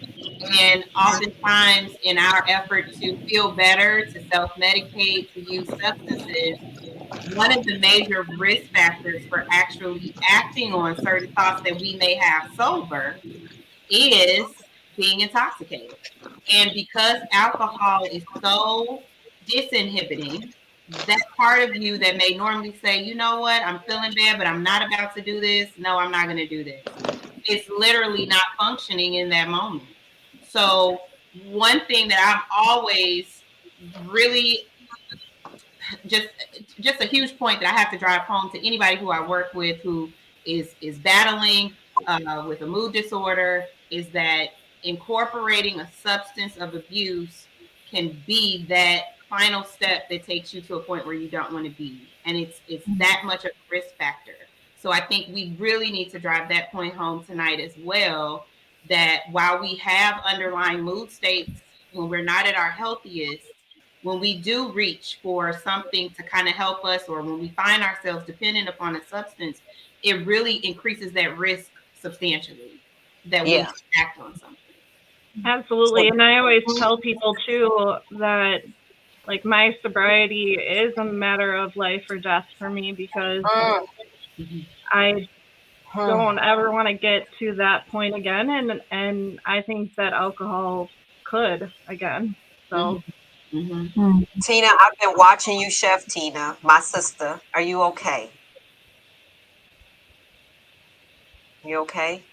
And oftentimes, in our effort to feel better, to self medicate, to use substances, one of the major risk factors for actually acting on certain thoughts that we may have sober is being intoxicated. And because alcohol is so disinhibiting, that part of you that may normally say, you know what, I'm feeling bad, but I'm not about to do this. No, I'm not going to do this. It's literally not functioning in that moment. So, one thing that I'm always really just a huge point that I have to drive home to anybody who I work with who is battling with a mood disorder is that incorporating a substance of abuse can be that final step that takes you to a point where you don't want to be, and it's that much of a risk factor. So I think we really need to drive that point home tonight as well, that while we have underlying mood states when we're not at our healthiest, when we do reach for something to kind of help us, or when we find ourselves dependent upon a substance, it really increases that risk substantially that we act on something. Absolutely. And I always tell people too that like my sobriety is a matter of life or death for me because I don't ever want to get to that point again, and I think that alcohol could again. So Tina, I've been watching you, Chef Tina, my sister. Are you okay? You okay?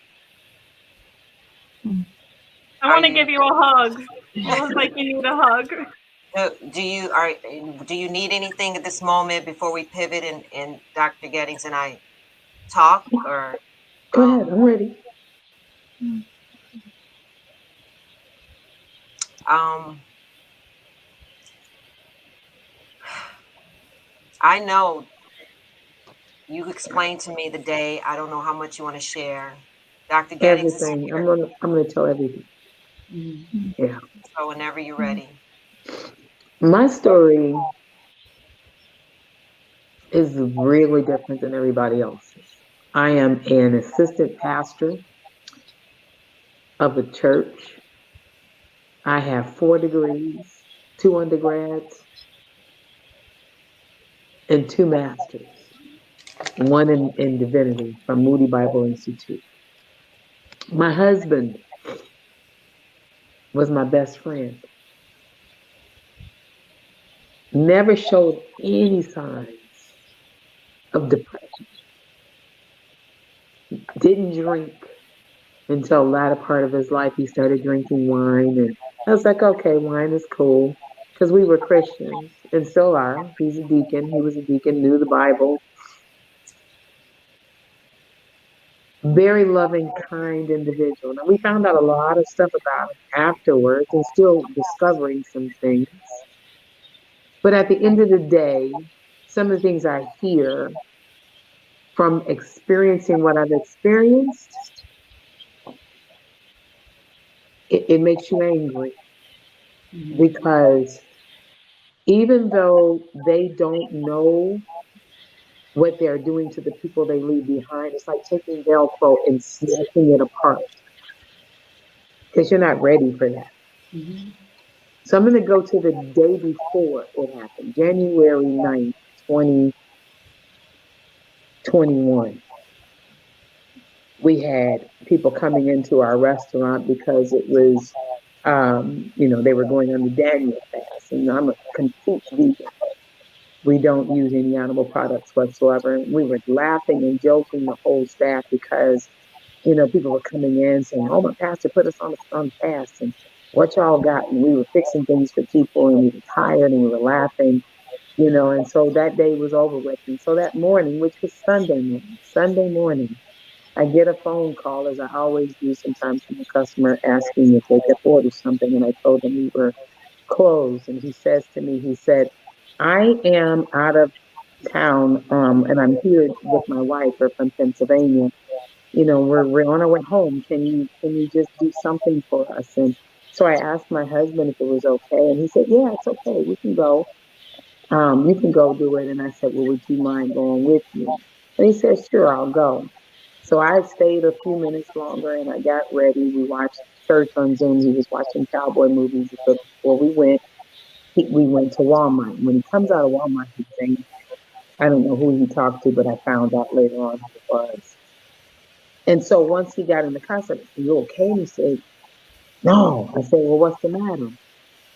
I want to give you a hug. It was like you need a hug. Do you need anything at this moment before we pivot and Dr. Gettings and I talk? Or Go ahead, I'm ready. I know You explained to me the day. I don't know how much you want to share. Dr. Gettings is Everything. here. I'm gonna tell everything. Yeah. So whenever you're ready. My story is really different than everybody else's. I am an assistant pastor of a church. I have 4 degrees, 2 undergrads, and 2 masters. One in divinity from Moody Bible Institute. My husband was my best friend. Never showed any signs of depression. Didn't drink until the latter part of his life. He started drinking wine, and I was like, okay, wine is cool, because we were Christians and still are. He's a deacon. He was a deacon, knew the Bible. Very loving, kind individual. Now, we found out a lot of stuff about him afterwards and still discovering some things. But at the end of the day, some of the things I hear from experiencing what I've experienced, it makes you angry, because even though they don't know what they're doing to the people they leave behind, it's like taking Velcro and snapping it apart, because you're not ready for that. So I'm going to go to the day before it happened, January 9th, 2021. We had people coming into our restaurant because it was, they were going on the Daniel fast, and I'm a complete vegan. We don't use any animal products whatsoever. We were laughing and joking, the whole staff, because, people were coming in saying, oh, my pastor put us on fast, and what y'all got? And we were fixing things for people, and we were tired, and we were laughing, and so that day was over with. And so that morning, which was Sunday morning, I get a phone call, as I always do sometimes, from a customer asking if they could order something, and I told them we were closed. And he says to me, he said, I am out of town, and I'm here with my wife. We're from Pennsylvania. We're on our way home. Can you just do something for us? And so I asked my husband if it was okay, and he said, yeah, it's okay. We can go. You can go do it. And I said, well, would you mind going with me? And he said, sure, I'll go. So I stayed a few minutes longer, and I got ready. We watched church on Zoom. He was watching cowboy movies. But before we went to Walmart. When he comes out of Walmart, he's saying, I don't know who he talked to, but I found out later on who it was. And so once he got in the car, I said, are you okay? And he said, no. I said, well, what's the matter?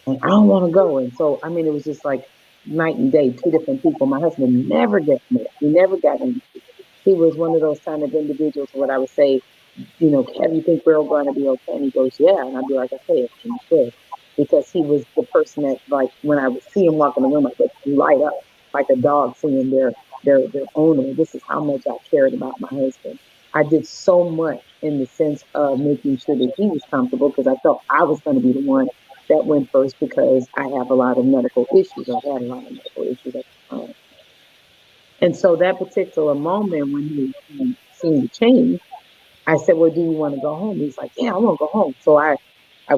And I don't want to go. And so, it was just like night and day, 2 different people. My husband never got mad. He never got angry. He was one of those kind of individuals where I would say, Kev, you think we're all going to be okay? And he goes, yeah. And I'd be like, okay, it's good. Because he was the person that, like, when I would see him walk in the room, I would light up like a dog seeing their owner. This is how much I cared about my husband. I did so much in the sense of making sure that he was comfortable, because I felt I was going to be the one that went first, because I have a lot of medical issues. I had a lot of medical issues at the time. And so that particular moment when he seemed to change, I said, well, do you want to go home? He's like, yeah, I want to go home. So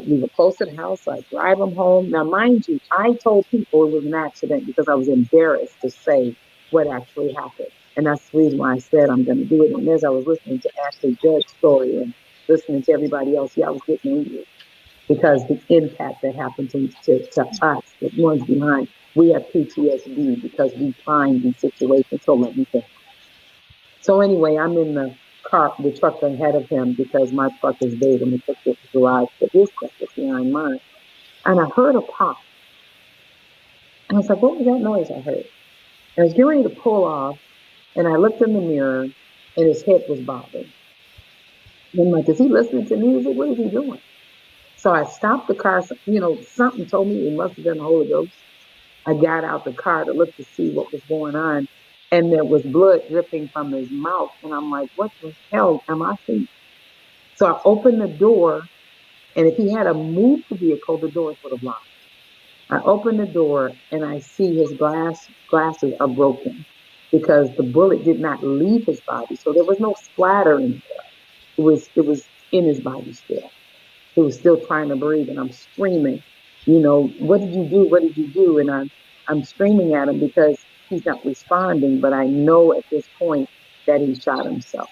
we were close to the house, so I drive him home. Now, mind you, I told people it was an accident because I was embarrassed to say what actually happened. And that's the reason why I said I'm going to do it. And as I was listening to Ashley Judd's story and listening to everybody else, I was getting angry, because the impact that happened to us, the ones behind, we have PTSD because we find these situations. So let me think. So anyway, I'm in the truck ahead of him, because my truck is big and the truck is garage, but his truck is behind mine. And I heard a pop. And I was like, what was that noise I heard? And I was getting ready to pull off, and I looked in the mirror, and his head was bobbing. And I'm like, is he listening to music? What is he doing? So I stopped the car. Something told me it must have been the Holy Ghost. I got out the car to look to see what was going on, and there was blood dripping from his mouth. And I'm like, what the hell am I seeing? So I opened the door, and if he had moved the vehicle, the doors would have locked. I open the door, and I see his glasses are broken. because the bullet did not leave his body. So there was no splatter in there. It was in his body still. He was still trying to breathe, and I'm screaming, what did you do? What did you do? And I'm screaming at him because he's not responding, but I know at this point that he shot himself.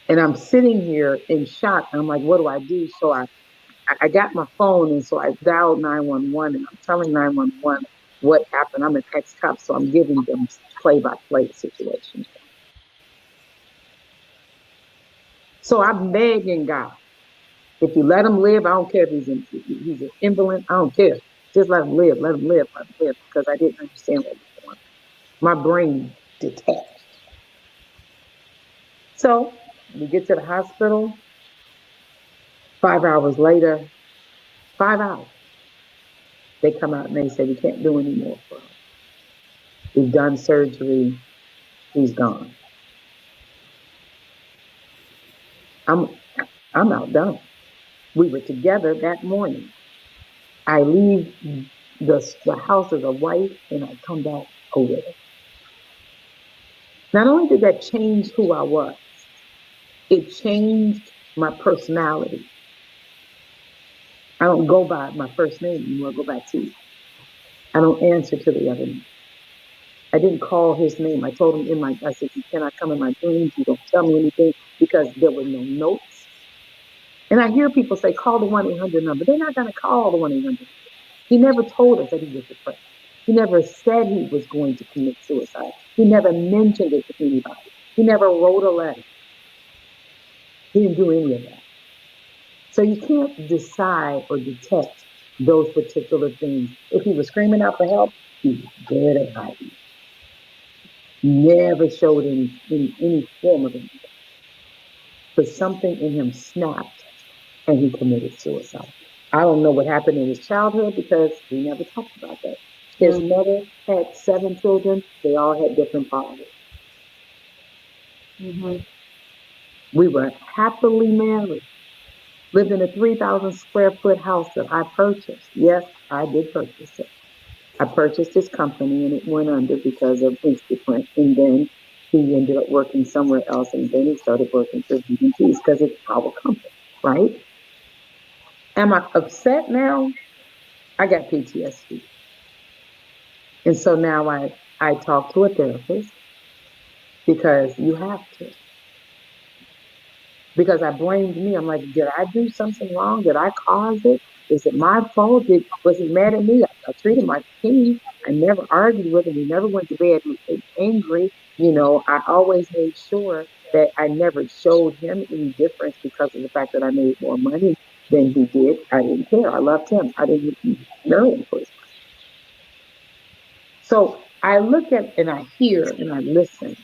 And I'm sitting here in shock. I'm like, what do I do? So I got my phone, and so I dialed 911, and I'm telling 911 what happened. I'm an ex-cop, so I'm giving them play-by-play situation. So I'm begging God, if you let him live, I don't care if he's an invalid, I don't care. Just let him live, let him live, because I didn't understand what was going on. My brain detached. So we get to the hospital. 5 hours later, 5 hours, they come out and they say, we can't do any more for him. We've done surgery. He's gone. I'm outdone. We were together that morning. I leave the house as a wife, and I come back a widow. Not only did that change who I was, it changed my personality. I don't go by my first name anymore. I go by T. I don't answer to the other name. I didn't call his name. I told him I said, you cannot come in my dreams. You don't tell me anything, because there were no notes. And I hear people say, call the 1-800 number. They're not going to call the 1-800. He never told us that he was depressed. He never said he was going to commit suicide. He never mentioned it to anybody. He never wrote a letter. He didn't do any of that. So you can't decide or detect those particular things. If he was screaming out for help, he was good at hiding. Never showed any form of anything. But something in him snapped, and he committed suicide. I don't know what happened in his childhood, because we never talked about that. His mother had 7 children. They all had different fathers. Mm-hmm. We were happily married, lived in a 3,000 square foot house that I purchased. Yes, I did purchase it. I purchased his company, and it went under because of Instaprint. And then he ended up working somewhere else, and then he started working for BDTs because it's our company, right? Am I upset now? I got PTSD. And so now I talk to a therapist, because you have to. Because I blamed me. I'm like, did I do something wrong? Did I cause it? Is it my fault? Was he mad at me? I treated him like a king. I never argued with him. He never went to bed angry. I always made sure that I never showed him any difference because of the fact that I made more money than he did. I didn't care. I loved him. I didn't marry him for his money. So I look at, and I hear, and I listen.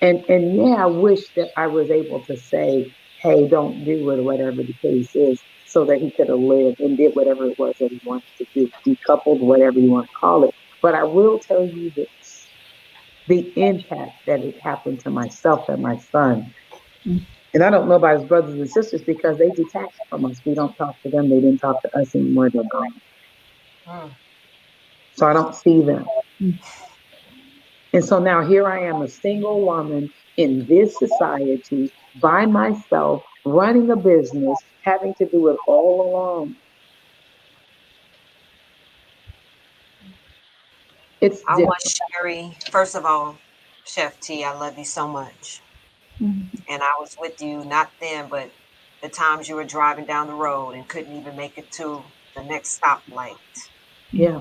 And yeah, I wish that I was able to say, hey, don't do it, or whatever the case is, so that he could have lived and did whatever it was that he wanted to do, decoupled, whatever you want to call it. But I will tell you this, the impact that it happened to myself and my son. And I don't know about his brothers and sisters, because they detached from us. We don't talk to them. They didn't talk to us anymore. They're gone. So I don't see them. And so now here I am, a single woman in this society, by myself, running a business, having to do it all alone. It's I different. want Sherry, first of all, Chef T, I love you so much. Mm-hmm. And I was with you, not then, but the times you were driving down the road and couldn't even make it to the next stoplight. Yeah.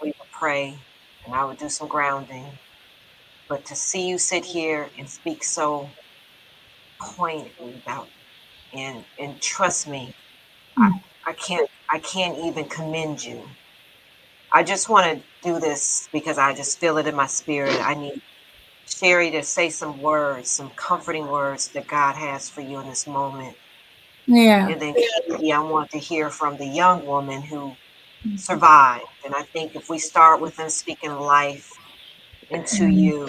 We would pray, and I would do some grounding. But to see you sit here and speak so poignantly about it, and trust me, I can't even commend you. I just want to do this because I just feel it in my spirit. I need Sherry to say some words, some comforting words that God has for you in this moment. Yeah. And then I want to hear from the young woman who survived. And I think if we start with them speaking life into you,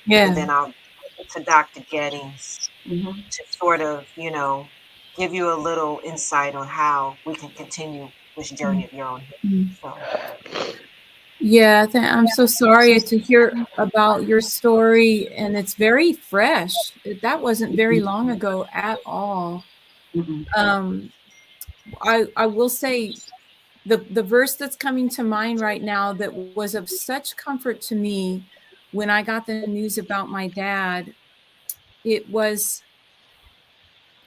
Yeah. and then I'll get to Dr. Gettings to sort of, give you a little insight on how we can continue this journey of your own. So. Yeah, I'm so sorry to hear about your story, and it's very fresh. That wasn't very long ago at all. Mhm. I will say the verse that's coming to mind right now that was of such comfort to me when I got the news about my dad, it was,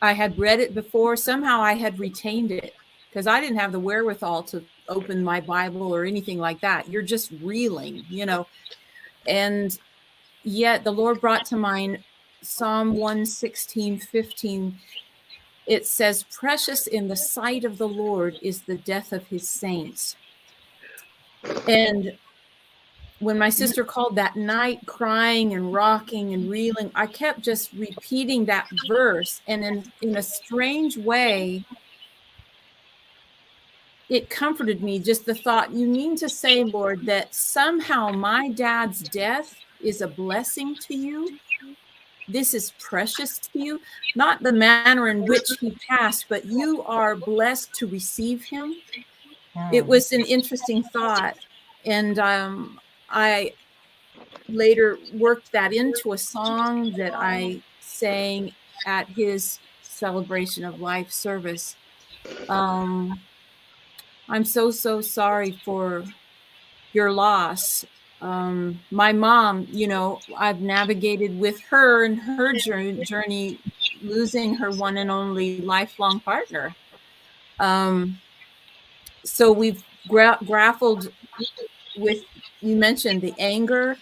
I had read it before. Somehow I had retained it because I didn't have the wherewithal to open my Bible or anything like that. You're just reeling, you know. And yet the Lord brought to mind Psalm 116:15. It says, "Precious in the sight of the Lord is the death of his saints." And when my sister called that night, crying and rocking and reeling, I kept just repeating that verse. And in a strange way, it comforted me, just the thought, you mean to say, Lord, that somehow my dad's death is a blessing to you? This is precious to you, not the manner in which he passed, but you are blessed to receive him. It was an interesting thought. And I later worked that into a song that I sang at his celebration of life service. I'm so sorry for your loss. My mom, you know, I've navigated with her and her journey, losing her one and only lifelong partner. So we've grappled with, you mentioned the anger.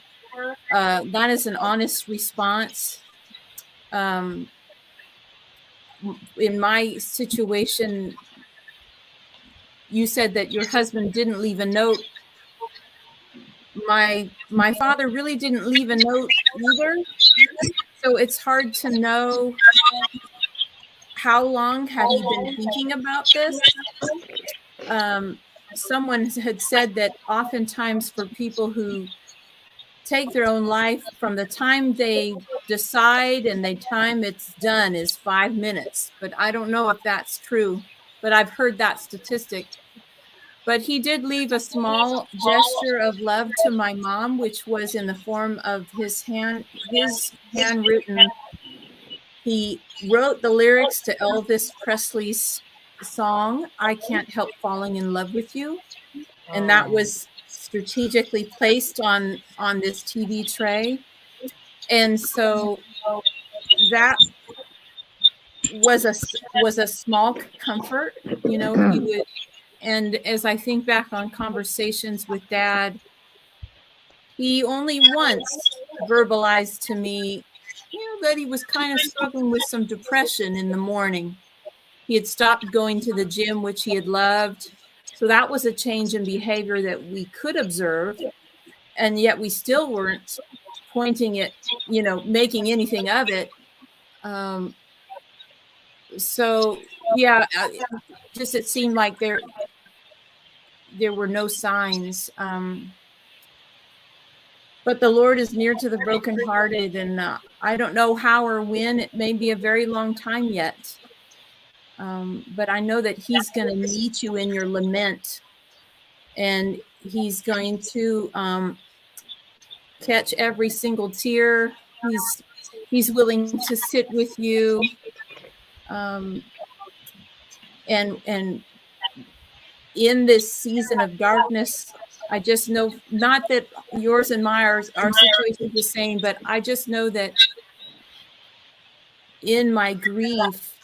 That is an honest response. In my situation, you said that your husband didn't leave a note. My father really didn't leave a note either. So it's hard to know how long had he been thinking about this. Someone had said that oftentimes for people who take their own life, from the time they decide and the time it's done is 5 minutes. But I don't know if that's true, but I've heard that statistic. But he did leave a small gesture of love to my mom, which was in the form of his handwritten. He wrote the lyrics to Elvis Presley's song, "I Can't Help Falling in Love with You." And that was strategically placed on this TV tray. And so that was a small comfort, you know. He would, and as I think back on conversations with Dad, he only once verbalized to me, you know, that he was kind of struggling with some depression in the morning. He had stopped going to the gym, which he had loved. So that was a change in behavior that we could observe. And yet we still weren't pointing it, you know, making anything of it. So yeah, just it seemed like there were no signs. But the Lord is near to the brokenhearted, and I don't know how or when. It may be a very long time yet. But I know that he's going to meet you in your lament, and he's going to catch every single tear. He's willing to sit with you, and in this season of darkness, I just know, not that yours and our situation is the same, but I just know that in my grief,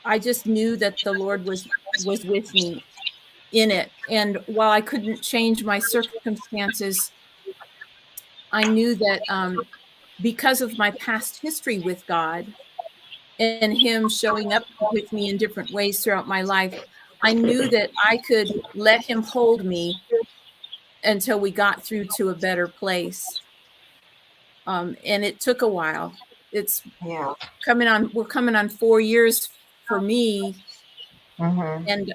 I just knew that the Lord was with me in it. And while I couldn't change my circumstances, I knew that because of my past history with God and him showing up with me in different ways throughout my life, I knew that I could let him hold me until we got through to a better place. And it took a while. It's we're coming on 4 years for me. Mm-hmm. And,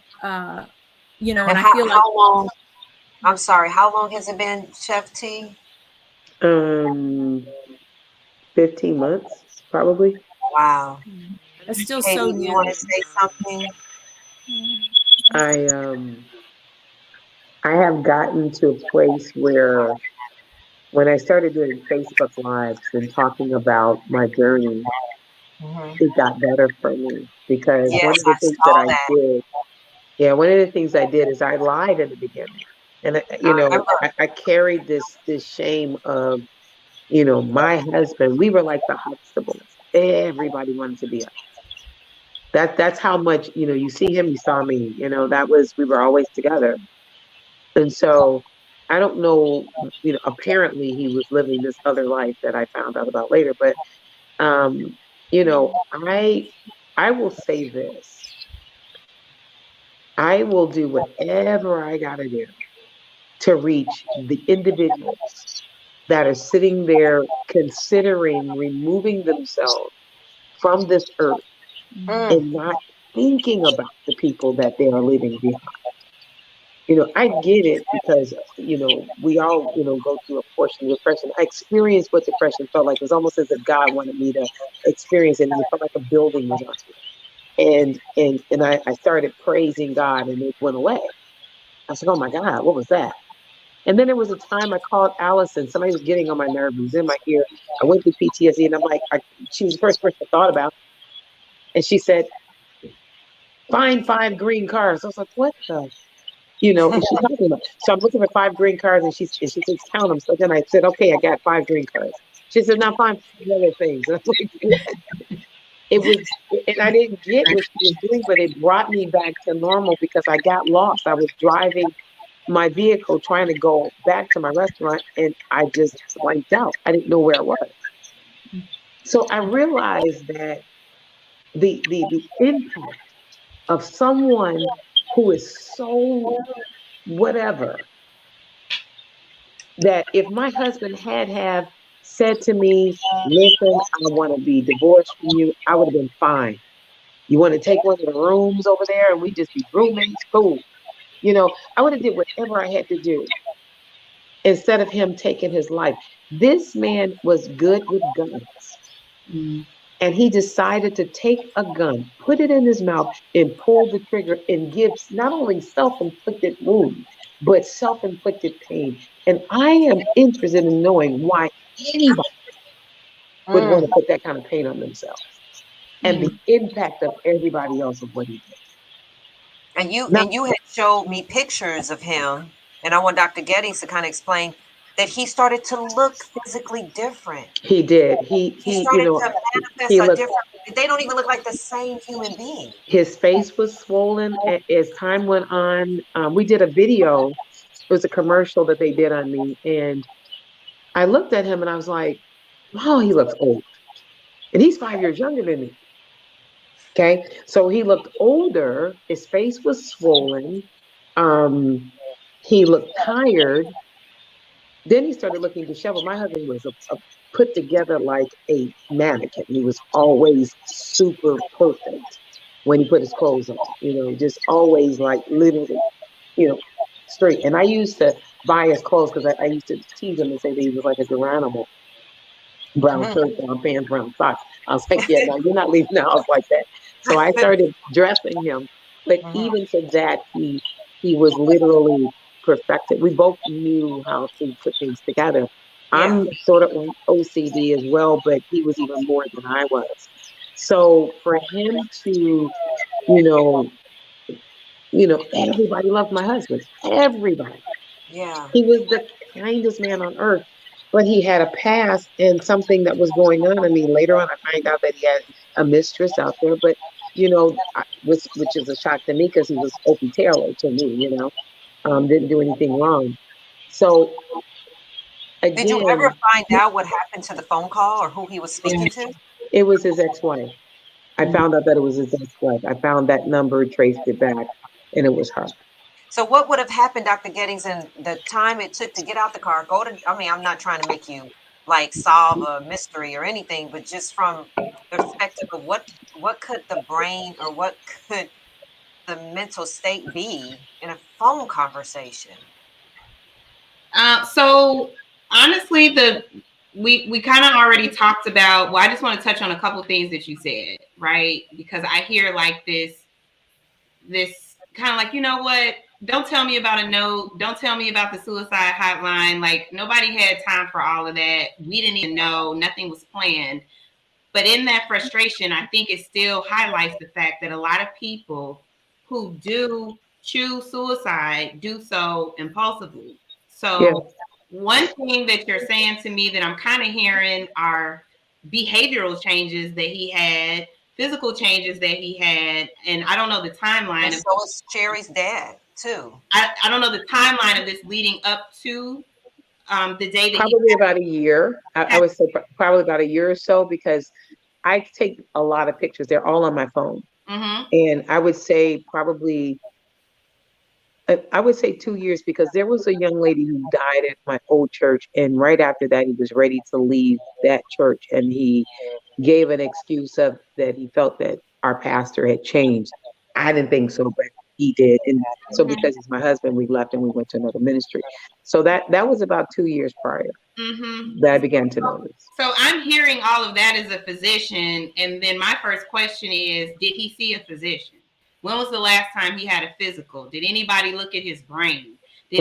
you know, and I feel like, how long, I'm sorry, how long has it been, Chef T? 15 months, probably. Wow. it's still Katie, so you new. want to say something? I I have gotten to a place where when I started doing Facebook Lives and talking about my journey, it got better for me because one Yes, of the I things that saw I that. did, yeah, one of the things I did is I lied in the beginning. And, I remember. I carried this shame of, my husband, we were like the Huxtables. Everybody wanted to be us. That's how much, you see him, you saw me, we were always together. And so I don't know, apparently he was living this other life that I found out about later, but um, I will say this. I will do whatever I gotta do to reach the individuals that are sitting there considering removing themselves from this earth Mm, and not thinking about the people that they are leaving behind. I get it because, we all, go through a portion of depression. I experienced what depression felt like. It was almost as if God wanted me to experience it. And it felt like a building was on me. And I started praising God and it went away. I was like, oh my God, what was that? And then there was a time I called Allison. Somebody was getting on my nerves. It was in my ear. I went through PTSD and I'm like, she was the first person I thought about. And she said, find 5 green cars. I was like, what the? Is she talking about? So I'm looking for 5 green cards and she says, count them. So then I said, okay, I got 5 green cards. She said, now find 5 other things. And I was like, what? It was, and I didn't get what she was doing, but it brought me back to normal because I got lost. I was driving my vehicle trying to go back to my restaurant and I just blanked out. I didn't know where I was. So I realized that the impact of someone who is so whatever, that if my husband had said to me, listen, I want to be divorced from you, I would have been fine. You want to take one of the rooms over there and we just be roommates? Cool. I would have did whatever I had to do instead of him taking his life. This man was good with guns. And he decided to take a gun, put it in his mouth, and pull the trigger and give not only self-inflicted wounds, but self-inflicted pain. And I am interested in knowing why anybody would want to put that kind of pain on themselves and the impact of everybody else of what he did. And you had showed me pictures of him, and I want Dr. Gettings to kind of explain that he started to look physically different. He did. He started to manifest a different. They don't even look like the same human being. His face was swollen as time went on. We did a video. It was a commercial that they did on me, and I looked at him and I was like, "Oh, he looks old," and he's 5 years younger than me. Okay, so he looked older. His face was swollen. He looked tired. Then he started looking disheveled. My husband was a put together like a mannequin. He was always super perfect when he put his clothes on, just always like literally, straight. And I used to buy his clothes because I used to tease him and say that he was like a Geronimo. Brown shirt, brown pants, brown socks. I was like, yeah, no, you're not leaving the house like that. So I started dressing him. But even to that, he was literally perfected. We both knew how to put things together. Yeah. I'm sort of OCD as well, but he was even more than I was. So for him to, everybody loved my husband. Everybody. Yeah. He was the kindest man on earth, but he had a past and something that was going on. I mean, later on, I find out that he had a mistress out there, but which is a shock to me because he was Opie Taylor to me, didn't do anything wrong. So again, did you ever find out what happened to the phone call or who he was speaking to? It was his ex-wife. I found out that it was his ex-wife. I found that number, traced it back, and it was her. So what would have happened, Dr. Gettings, in the time it took to get out the car, I'm not trying to make you like solve a mystery or anything, but just from the perspective of what could the brain or what could the mental state be in a phone conversation? So honestly, we kind of already talked about, well, I just want to touch on a couple things that you said, right? Because I hear like this kind of like, you know what? don't tell me about a note. Don't tell me about the suicide hotline. Like, nobody had time for all of that. We didn't even know. Nothing was planned. But in that frustration, I think it still highlights the fact that a lot of people who do choose suicide do so impulsively. So Yeah. one thing that you're saying to me that I'm kind of hearing are behavioral changes that he had, physical changes that he had, and I don't know the timeline. And so is Sherry's dad too. I don't know the timeline of this leading up to the day that Probably about a year. I would say probably about a year or so, because I take a lot of pictures. They're all on my phone. Mm-hmm. And I would say probably, I would say 2 years, because there was a young lady who died at my old church. And right after that, he was ready to leave that church. And he gave an excuse of that he felt that our pastor had changed. I didn't think so, but he did. And so because he's my husband, we left and we went to another ministry. So that was about 2 years prior that I began to notice. So I'm hearing all of that as a physician. And then my first question is, did he see a physician? When was the last time he had a physical? Did anybody look at his brain? They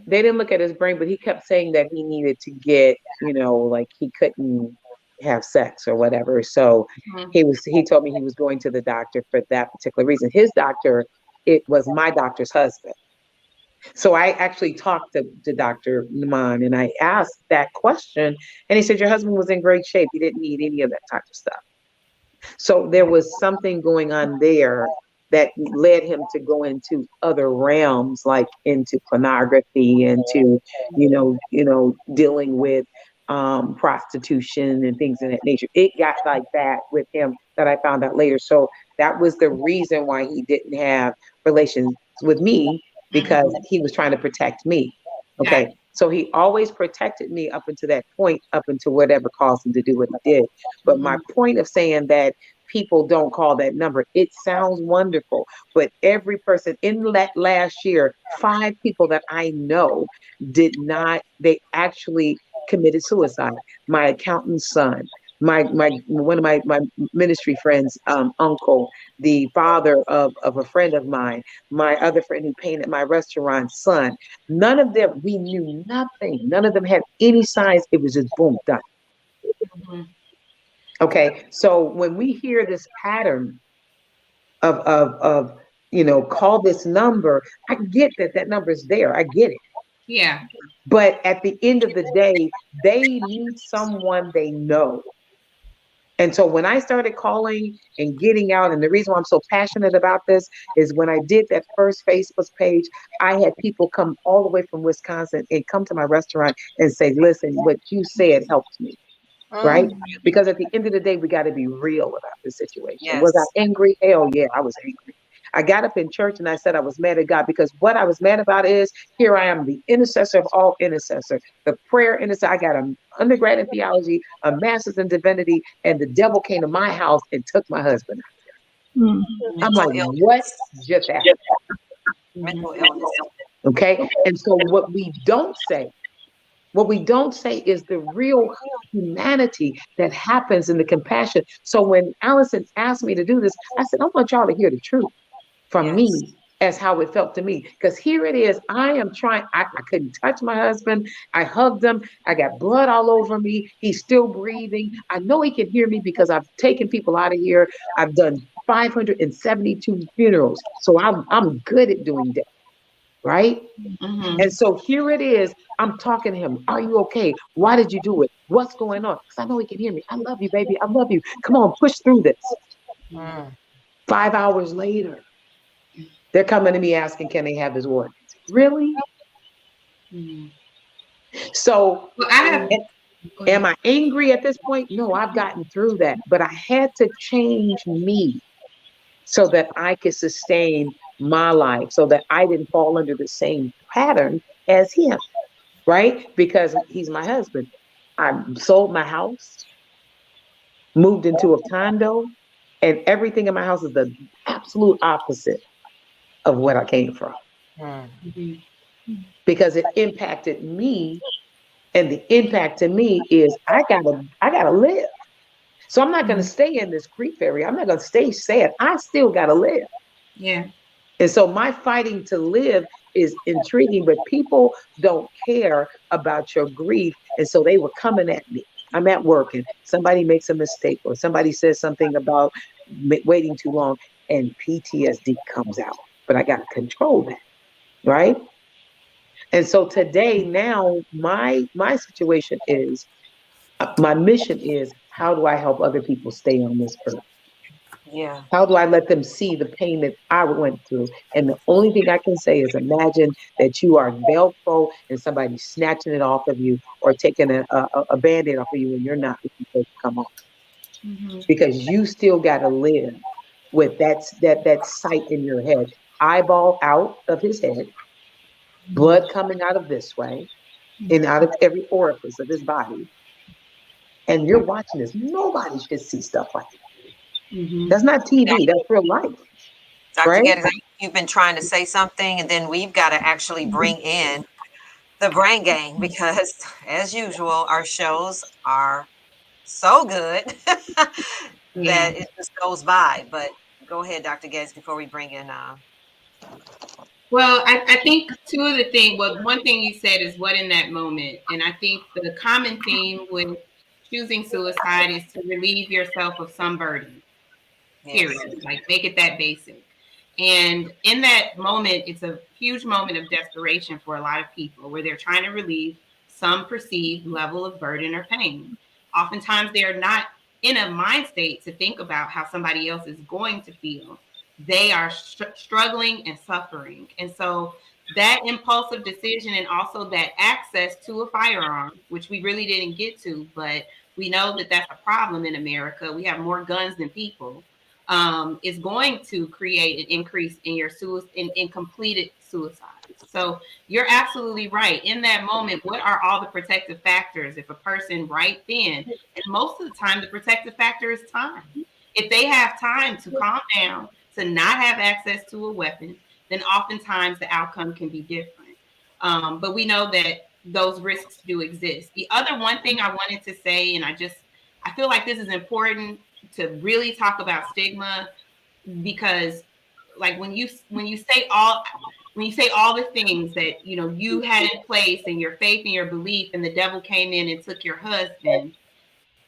didn't look at his brain, but he kept saying that he needed to get, like he couldn't have sex or whatever. So he told me he was going to the doctor for that particular reason. His doctor, it was my doctor's husband. So I actually talked to Dr. Naman and I asked that question, and he said, your husband was in great shape. He didn't need any of that type of stuff. So there was something going on there that led him to go into other realms, like into pornography, into, dealing with prostitution and things of that nature. It got like that with him that I found out later. So that was the reason why he didn't have relations with me, because he was trying to protect me. Okay. So he always protected me up until that point, up until whatever caused him to do what he did. But my point of saying that people don't call that number, it sounds wonderful, but every person in that last year, 5 people that I know did not, they actually committed suicide. My accountant's son, one of my ministry friends, uncle, the father of a friend of mine, my other friend who painted my restaurant, son. None of them, we knew nothing. None of them had any signs. It was just boom, done. Okay, so when we hear this pattern of call this number, I get that number is there. I get it. Yeah. But at the end of the day, they need someone they know. And so when I started calling and getting out, and the reason why I'm so passionate about this is when I did that first Facebook page, I had people come all the way from Wisconsin and come to my restaurant and say, listen, what you said helped me. Right? Because at the end of the day, we got to be real about the situation. Yes. Was I angry? Hell yeah, I was angry. I got up in church and I said I was mad at God, because what I was mad about is, here I am, the intercessor of all intercessors, the prayer intercessor. I got an undergrad in theology, a master's in divinity, and the devil came to my house and took my husband. I'm like, what just happened? Mental illness. Okay. And so what we don't say is the real humanity that happens in the compassion. So when Allison asked me to do this, I said, I want y'all to hear the truth from me as how it felt to me. Because here it is, I am trying, I couldn't touch my husband. I hugged him. I got blood all over me. He's still breathing. I know he can hear me because I've taken people out of here. I've done 572 funerals. So I'm good at doing that. Right? And so here it is. I'm talking to him. Are you okay? Why did you do it? What's going on? Because I know he can hear me. I love you, baby. I love you. Come on, push through this. 5 hours later, they're coming to me asking, can they have his organs? Really? So am I angry at this point? No, I've gotten through that. But I had to change me so that I could sustain my life, so that I didn't fall under the same pattern as him, right? Because he's my husband. I sold my house, moved into a condo, and everything in my house is the absolute opposite of what I came from. Because it impacted me, and the impact to me is I gotta live. So I'm not gonna stay in this grief area. I'm not gonna stay sad. I still gotta live. Yeah. And so my fighting to live is intriguing, but people don't care about your grief. And so they were coming at me. I'm at work and somebody makes a mistake or somebody says something about waiting too long and PTSD comes out. But I got to control that, right? And so today, now my situation is, my mission is, how do I help other people stay on this earth? Yeah. How do I let them see the pain that I went through? And the only thing I can say is, imagine that you are Velcro and somebody's snatching it off of you or taking a Band-Aid off of you and you're not supposed to come off. Because you still got to live with that sight in your head, eyeball out of his head, blood coming out of this way and out of every orifice of his body. And you're watching this. Nobody should see stuff like that. That's not TV. That's real life. Dr. Right? Geddes, you've been trying to say something, and then we've got to actually bring in the Brain Gang because, as usual, our shows are so good that it just goes by. But go ahead, Dr. Geddes, before we bring in. Well, I think two of the things, well, one thing you said is what in that moment. And I think the common theme with choosing suicide is to relieve yourself of some burden. Period. Yes. Like make it that basic. And in that moment, it's a huge moment of desperation for a lot of people where they're trying to relieve some perceived level of burden or pain. Oftentimes, they're not in a mind state to think about how somebody else is going to feel. They are struggling and suffering. And so that impulsive decision and also that access to a firearm, which we really didn't get to, but we know that that's a problem in America. We have more guns than people. Is going to create an increase in your in completed suicides. So you're absolutely right. In that moment, what are all the protective factors? If a person right then, and most of the time, the protective factor is time. If they have time to calm down, to not have access to a weapon, then oftentimes the outcome can be different. But we know that those risks do exist. The other one thing I wanted to say, and I feel like this is important to really talk about stigma, because like when you say all the things that you had in place and your faith and your belief, and the devil came in and took your husband,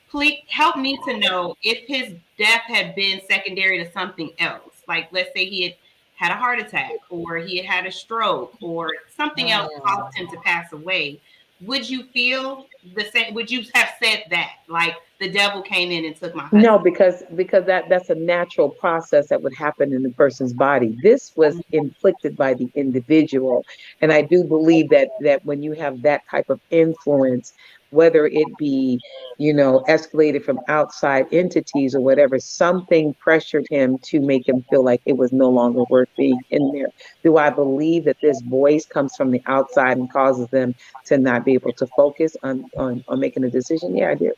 please help me to know if his death had been secondary to something else. Like let's say he had a heart attack or he had a stroke or something else caused him to pass away. Would you feel the same? Would you have said that, like the devil came in and took my husband? No, because that's a natural process that would happen in the person's body. This was inflicted by the individual. And I do believe that when you have that type of influence, whether it be, escalated from outside entities or whatever, something pressured him to make him feel like it was no longer worth being in there. Do I believe that this voice comes from the outside and causes them to not be able to focus on making a decision? Yeah, I do.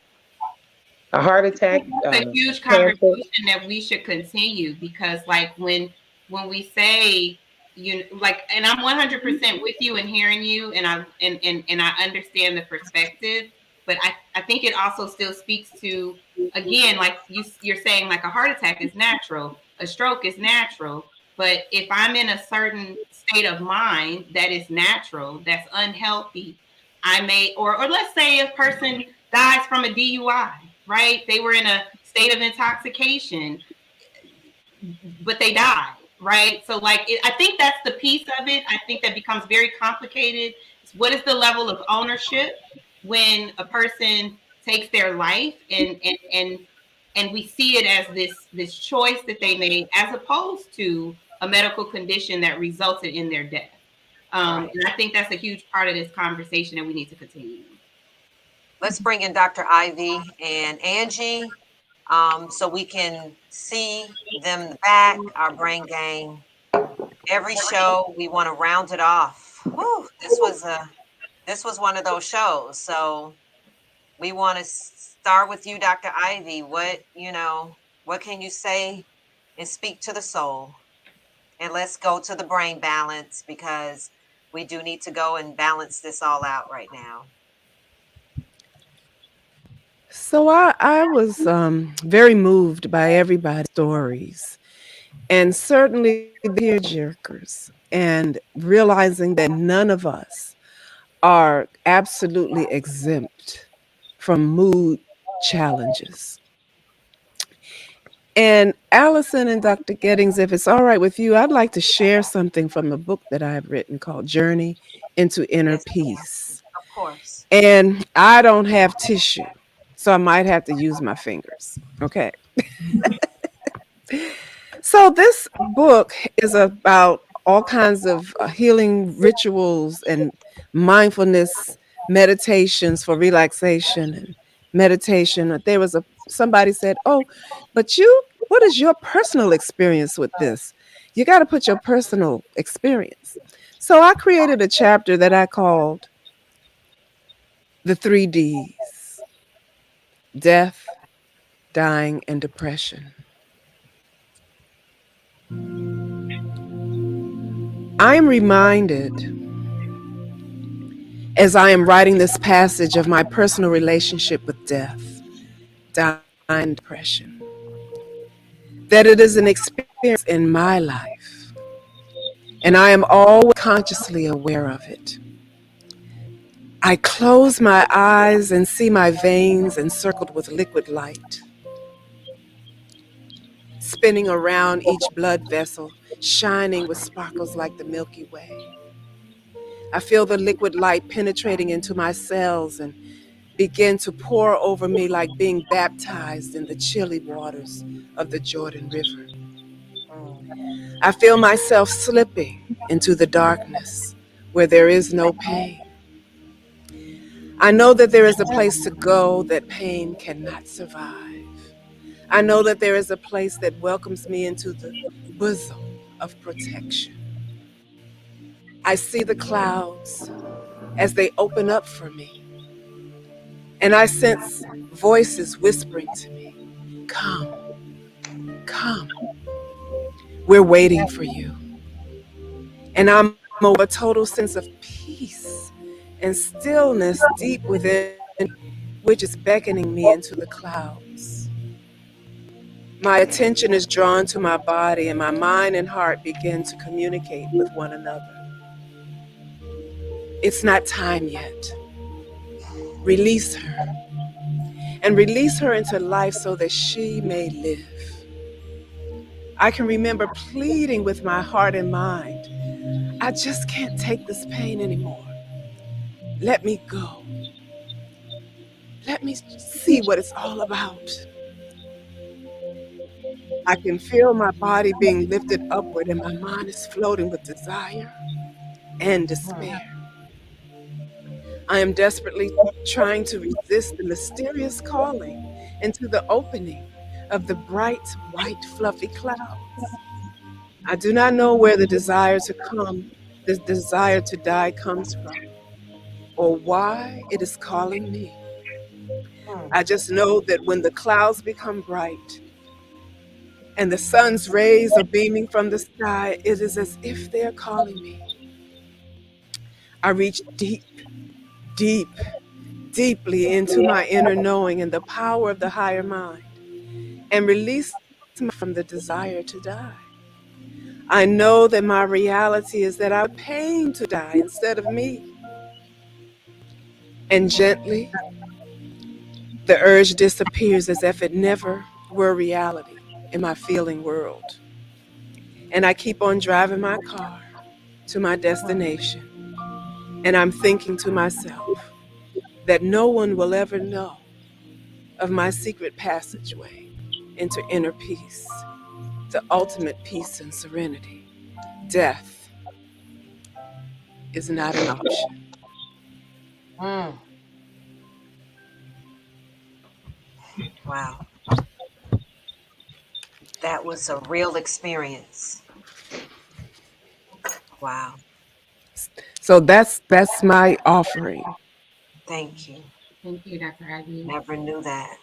A heart attack. It's a huge conversation that we should continue, because like when we say, and I'm 100% with you and hearing you, and I understand the perspective, but I think it also still speaks to, again, like you're saying, like a heart attack is natural, a stroke is natural, but if I'm in a certain state of mind that is natural, that's unhealthy, I may, or let's say a person dies from a DUI, right? They were in a state of intoxication, but they died, right? So like, I think that's the piece of it. I think that becomes very complicated. What is the level of ownership when a person takes their life, and we see it as this choice that they made, as opposed to a medical condition that resulted in their death. And I think that's a huge part of this conversation that we need to continue. Let's bring in Dr. Ivy and Angie, so we can see them back, our Brain Gang. Every show, we want to round it off. Whew, this was one of those shows. So we want to start with you, Dr. Ivy. What can you say and speak to the soul? And let's go to the brain balance, because we do need to go and balance this all out right now. So I was very moved by everybody's stories. and certainly the tearjerkers, and realizing that none of us are absolutely exempt from mood challenges. And Allison and Dr. Gettings, if it's all right with you, I'd like to share something from a book that I've written called Journey into Inner Yes, ma'am. Peace. Of course. And I don't have tissue, so I might have to use my fingers. Okay. So this book is about all kinds of healing rituals and mindfulness meditations for relaxation and meditation. There was a somebody said, "Oh, but what is your personal experience with this? You got to put your personal experience." So I created a chapter that I called the 3 Ds: death, dying, and depression. I am reminded as I am writing this passage of my personal relationship with death, dying, and depression, that it is an experience in my life, and I am always consciously aware of it. I close my eyes and see my veins encircled with liquid light, spinning around each blood vessel, shining with sparkles like the Milky Way. I feel the liquid light penetrating into my cells and begin to pour over me like being baptized in the chilly waters of the Jordan River. I feel myself slipping into the darkness where there is no pain. I know that there is a place to go that pain cannot survive. I know that there is a place that welcomes me into the bosom of protection. I see the clouds as they open up for me, and I sense voices whispering to me, "Come, come, we're waiting for you." And I'm a total sense of peace and stillness deep within, which is beckoning me into the clouds. My attention is drawn to my body, and my mind and heart begin to communicate with one another. It's not time yet. Release her, and release her into life so that she may live. I can remember pleading with my heart and mind, "I just can't take this pain anymore. Let me go. Let me see what it's all about." I can feel my body being lifted upward, and my mind is floating with desire and despair. I am desperately trying to resist the mysterious calling into the opening of the bright, white, fluffy clouds. I do not know where the desire to die comes from, or why it is calling me. I just know that when the clouds become bright and the sun's rays are beaming from the sky, it is as if they're calling me. I reach deep, deep, deeply into my inner knowing and the power of the higher mind and release myself from the desire to die. I know that my reality is that I would pain to die instead of me. And gently, the urge disappears as if it never were reality in my feeling world. And I keep on driving my car to my destination. And I'm thinking to myself that no one will ever know of my secret passageway into inner peace, the ultimate peace and serenity. Death is not an option. Mm. Wow. That was a real experience. Wow. So that's my offering. Thank you. Thank you, Dr. Agnew. Never knew that.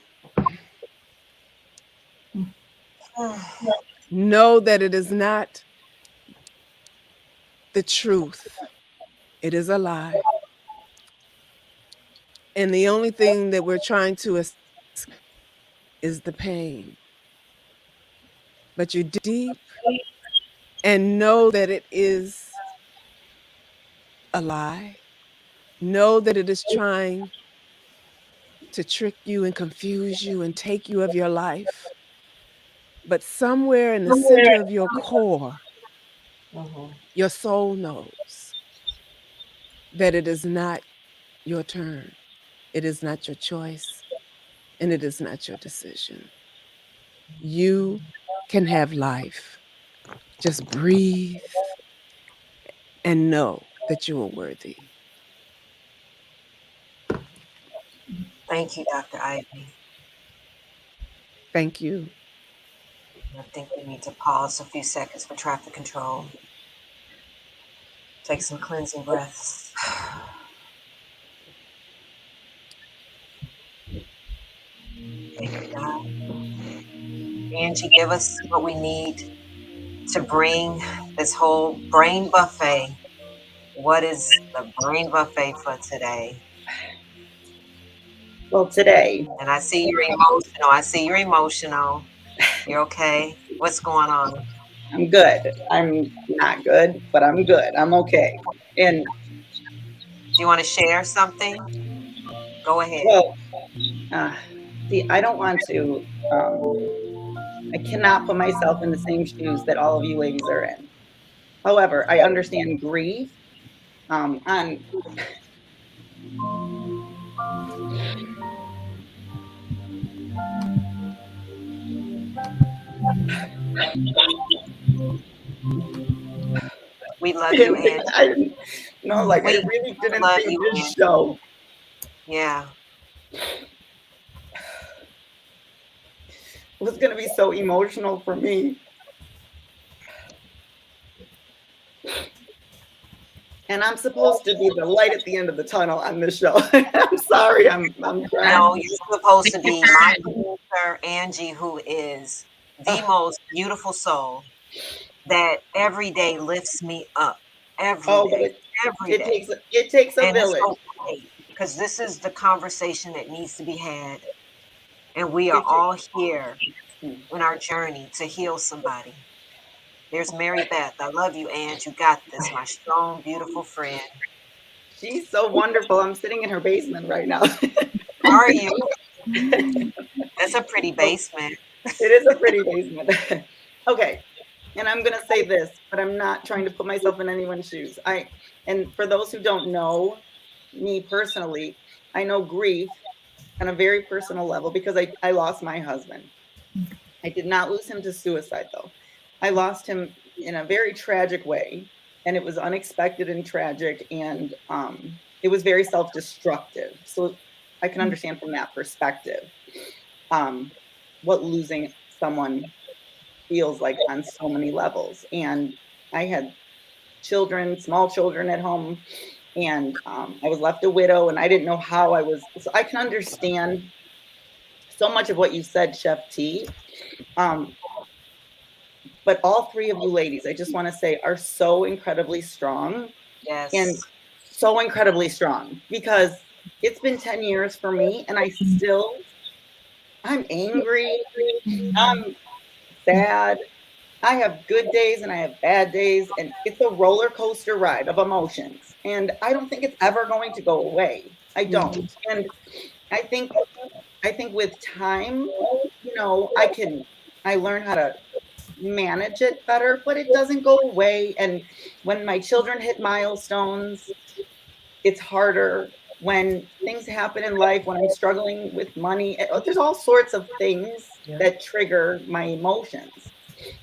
Know that it is not the truth. It is a lie. And the only thing that we're trying to escape is the pain. but you dig deep and know that it is a lie. Know that it is trying to trick you and confuse you and take you of your life. But somewhere in the center of your core, Mhm. your soul knows that it is not your turn. It is not your choice, and it is not your decision. You can have life. Just breathe and know that you are worthy. Thank you, Dr. Ivy. Thank you. I think we need to pause a few seconds for traffic control. Take some cleansing breaths. Thank you, God. Angie, give us what we need to bring this whole brain buffet. What is the brain buffet for today? Well, today, And I see you're emotional. I see you're emotional. You're okay. What's going on? I'm good. I'm not good, but I'm good. I'm okay. And Do you want to share something? Go ahead. well, uh, see, I don't want to. I cannot put myself in the same shoes that all of you ladies are in. However, I understand grief. On We love you, Angie. I didn't know, like I We really didn't love think you, this Angie. show Yeah. was going to be so emotional for me. And I'm supposed to be the light at the end of the tunnel on this show. I'm sorry, I'm crying. No, you're supposed to be my producer, Angie, who is the most beautiful soul that every day lifts me up. Every Oh, but day. Every day. it takes a And it's village. okay, because this is the conversation that needs to be had. And we are It all here in our journey to heal somebody. There's Mary Beth. I love you, Ange. You got this, my strong, beautiful friend. She's so wonderful. I'm sitting in her basement right now. Are you? That's a pretty basement. It is a pretty basement. Okay. And I'm going to say this, but I'm not trying to put myself in anyone's shoes. And for those who don't know me personally, I know grief on a very personal level because I lost my husband. I did not lose him to suicide, though. I lost him in a very tragic way, and it was unexpected and tragic, and it was very self-destructive. So I can understand from that perspective what losing someone feels like on so many levels. And I had children, small children at home, and I was left a widow, and I didn't know how I was. So I can understand so much of what you said, Chef T. But all three of you ladies, I just want to say, are so incredibly strong. Yes. And so incredibly strong because it's been 10 years for me, and I'm angry. I'm sad. I have good days and I have bad days, and it's a roller coaster ride of emotions. And I don't think it's ever going to go away. I don't. And I think with time, I learn how to manage it better, but it doesn't go away. And when my children hit milestones, it's harder. When things happen in life, when I'm struggling with money, there's all sorts of things that trigger my emotions.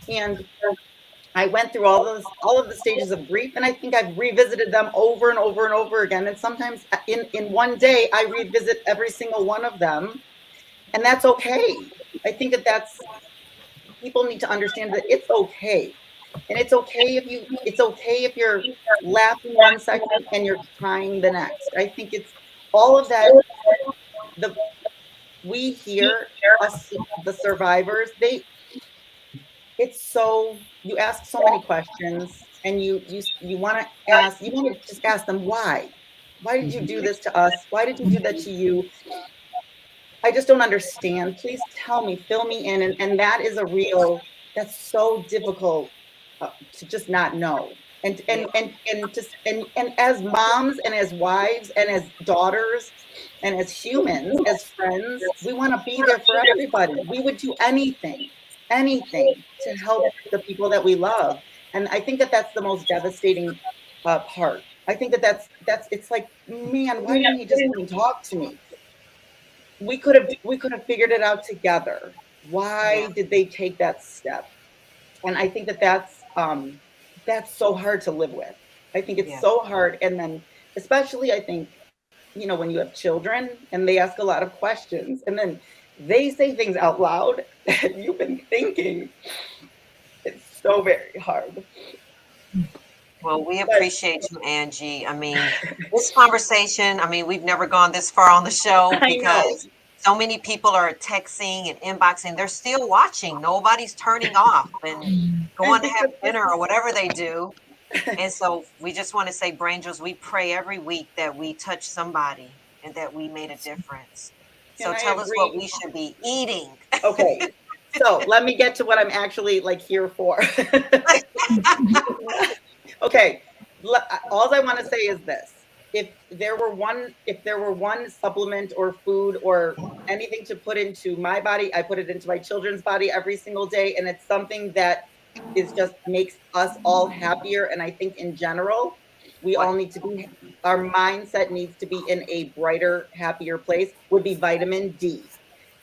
And I went through all of the stages of grief, and I think I've revisited them over and over and over again. And sometimes in one day, I revisit every single one of them, and that's okay. I think that's people need to understand that it's okay. And it's okay if you're laughing one second and you're crying the next. I think it's all of that. We hear us, the survivors, you ask so many questions, and you want to just ask them why did you do this to us? Why did you do that to you? I just don't understand. Please tell me, fill me in. And that is a real that's so difficult to just not know. And as moms and as wives and as daughters and as humans, as friends, we want to be there for everybody. We would do anything to help the people that we love. And I think that that's the most devastating part. I think that that's it's like, man, why didn't he just come and talk to me? We could have figured it out together. Why did they take that step? And I think that that's so hard to live with. I think it's so hard. And then especially I think, you know, when you have children and they ask a lot of questions and then they say things out loud that you've been thinking, it's so very hard. Well, we appreciate you, Angie. I mean, this conversation, I mean, we've never gone this far on the show because so many people are texting and inboxing. They're still watching. Nobody's turning off and going to have dinner or whatever they do. And so we just want to say, Braangels, we pray every week that we touch somebody and that we made a difference. So tell us what we should be eating. Okay. So let me get to what I'm actually like here for. Okay. All I want to say is this. If there were one supplement or food or anything to put into my body, I put it into my children's body every single day. And it's something that is just makes us all happier. And I think in general, we all need to be, our mindset needs to be in a brighter, happier place, would be vitamin D.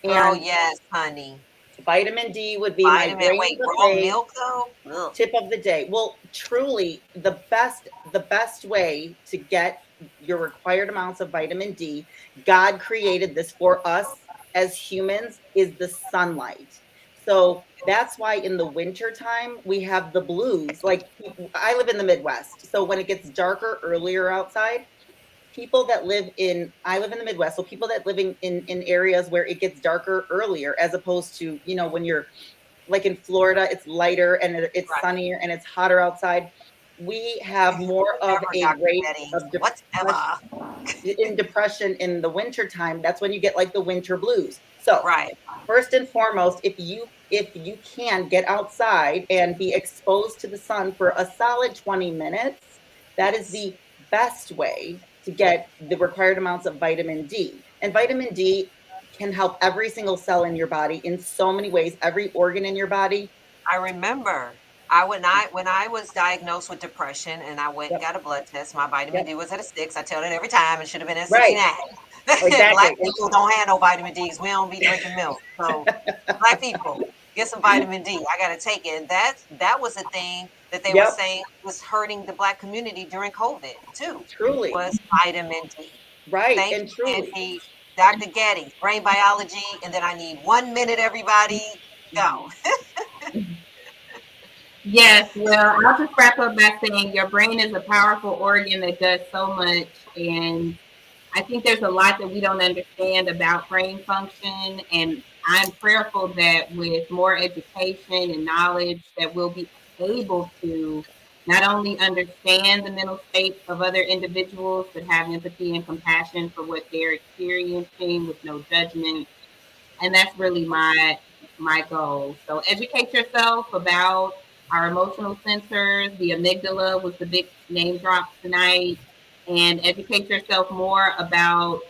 And oh, yes, honey. Vitamin D would be my raw milk though? Tip of the day. Well, truly the best way to get your required amounts of vitamin D, God created this for us as humans, is the sunlight. So that's why in the winter time we have the blues. Like I live in the Midwest. So when it gets darker earlier outside, people that live in, I live in the Midwest. So people that live in areas where it gets darker earlier, as opposed to, you know, when you're like in Florida, it's lighter and it's sunnier and it's hotter outside. We have more of a rate of depression in the winter time. That's when you get like the winter blues. So first and foremost, if you can get outside and be exposed to the sun for a solid 20 minutes, that is the best way to get the required amounts of vitamin D. And vitamin D can help every single cell in your body in so many ways, every organ in your body. I remember when I was diagnosed with depression and I went and got a blood test, my vitamin D was at a 6. I tell it every time, it should have been at 69. Exactly. Black people don't have no vitamin D because we don't be drinking milk. So Black people, get some vitamin D. I got to take it. And that was a thing that they were saying was hurting the Black community during COVID too. Truly. Was vitamin D. Right. Thank and you, truly. Angie. Dr. Getty, brain biology. And then I need 1 minute, everybody. Go. Yes, well, I'll just wrap up by saying your brain is a powerful organ that does so much. And I think there's a lot that we don't understand about brain function. And I'm prayerful that with more education and knowledge that we'll be able to not only understand the mental state of other individuals, but have empathy and compassion for what they're experiencing with no judgment. And that's really my goal. So educate yourself about our emotional sensors. The amygdala was the big name drop tonight. And educate yourself more about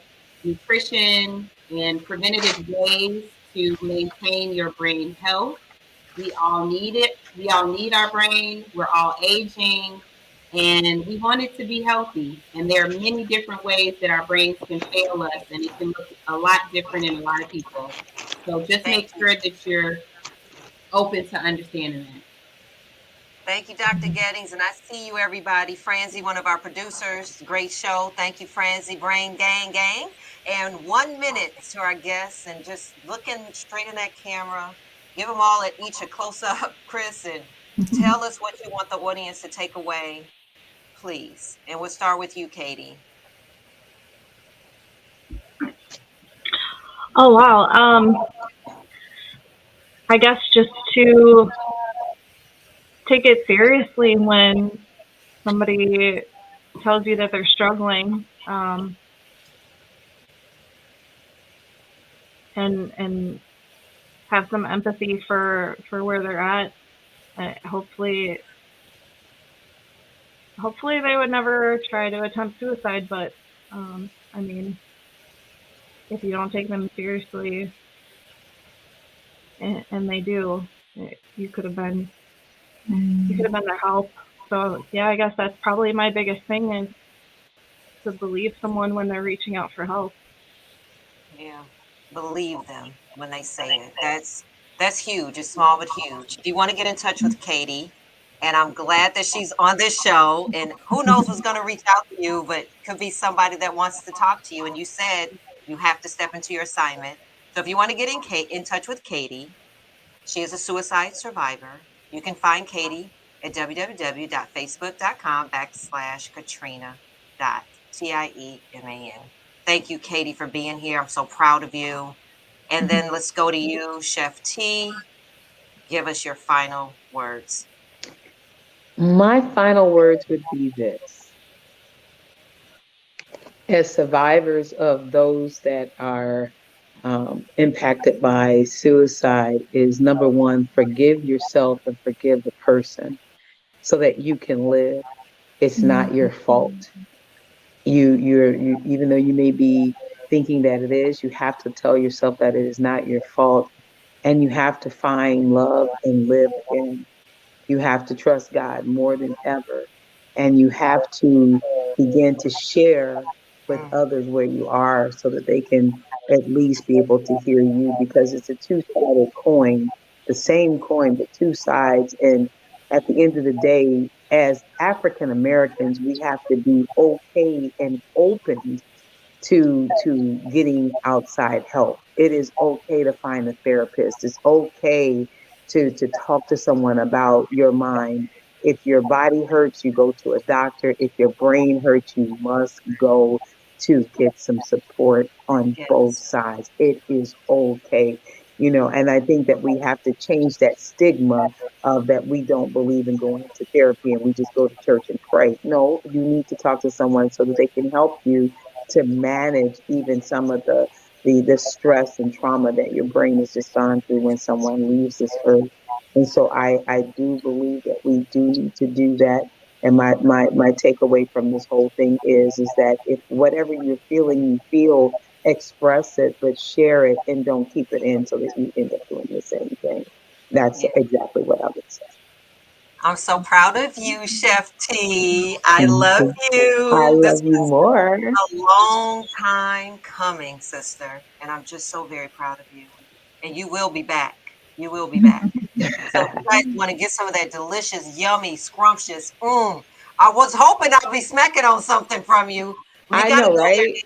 nutrition and preventative ways to maintain your brain health. We all need it. We all need our brain. We're all aging and we want it to be healthy. And there are many different ways that our brains can fail us, and it can look a lot different in a lot of people. So just make sure that you're open to understanding that. Thank you, Dr. Gettings. And I see you, everybody. Francie, one of our producers. Great show. Thank you, Francie. Brain Gang Gang. And 1 minute to our guests, and just looking straight in that camera. Give them all each a close-up, Chris, and tell us what you want the audience to take away, please. And we'll start with you, Katie. Oh, wow. I guess just to take it seriously when somebody tells you that they're struggling, and have some empathy for where they're at. Hopefully they would never try to attempt suicide, but I mean, if you don't take them seriously, and they do, you could have been their help. So yeah, I guess that's probably my biggest thing, is to believe someone when they're reaching out for help. Yeah, believe them when they say it. That's huge. It's small but huge. If you want to get in touch with Katie, and I'm glad that she's on this show, and who knows who's going to reach out to you, but it could be somebody that wants to talk to you. And you said you have to step into your assignment. So if you want to get in touch with Katie, she is a suicide survivor. You can find Katie at www.facebook.com/Katrina.TIEMAN. Thank you, Katie, for being here. I'm so proud of you. And then let's go to you, Chef T. Give us your final words. My final words would be this. As survivors of those that are impacted by suicide, is number one, forgive yourself and forgive the person so that you can live. It's not your fault. You even though you may be thinking that it is, you have to tell yourself that it is not your fault, and you have to find love and live again. You have to trust God more than ever, and you have to begin to share with others where you are so that they can at least be able to hear you, because it's a two-sided coin, the same coin, but two sides. And at the end of the day, as African Americans, we have to be okay and open to getting outside help. It is okay to find a therapist. It's okay to talk to someone about your mind. If your body hurts, you go to a doctor. If your brain hurts, you must go to get some support on both sides. It is okay. And I think that we have to change that stigma of that we don't believe in going to therapy and we just go to church and pray. No, you need to talk to someone so that they can help you to manage even some of the stress and trauma that your brain has just gone through when someone leaves this earth. And so I do believe that we do need to do that. And my takeaway from this whole thing is that if whatever you're feeling, you feel, express it, but share it and don't keep it in so that you end up doing the same thing. That's exactly what I would say. I'm so proud of you, Chef T. I love you. I love you more. A long time coming, sister. And I'm just so very proud of you. And you will be back. You will be back. So if you guys want to get some of that delicious, yummy, scrumptious, I was hoping I'd be smacking on something from you. I know, right?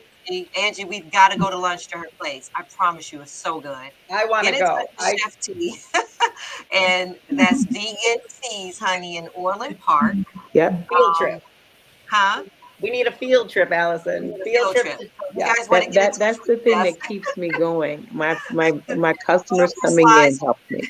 Angie, we've got to go to lunch to her place. I promise you, it's so good. I want to go. Chef T. And that's Vegan Teas, honey, in Orland Park. Yep. Field trip. Huh? We need a field trip, Allison. Field trip. Yeah. That's the thing that keeps me going. My customers coming in help me.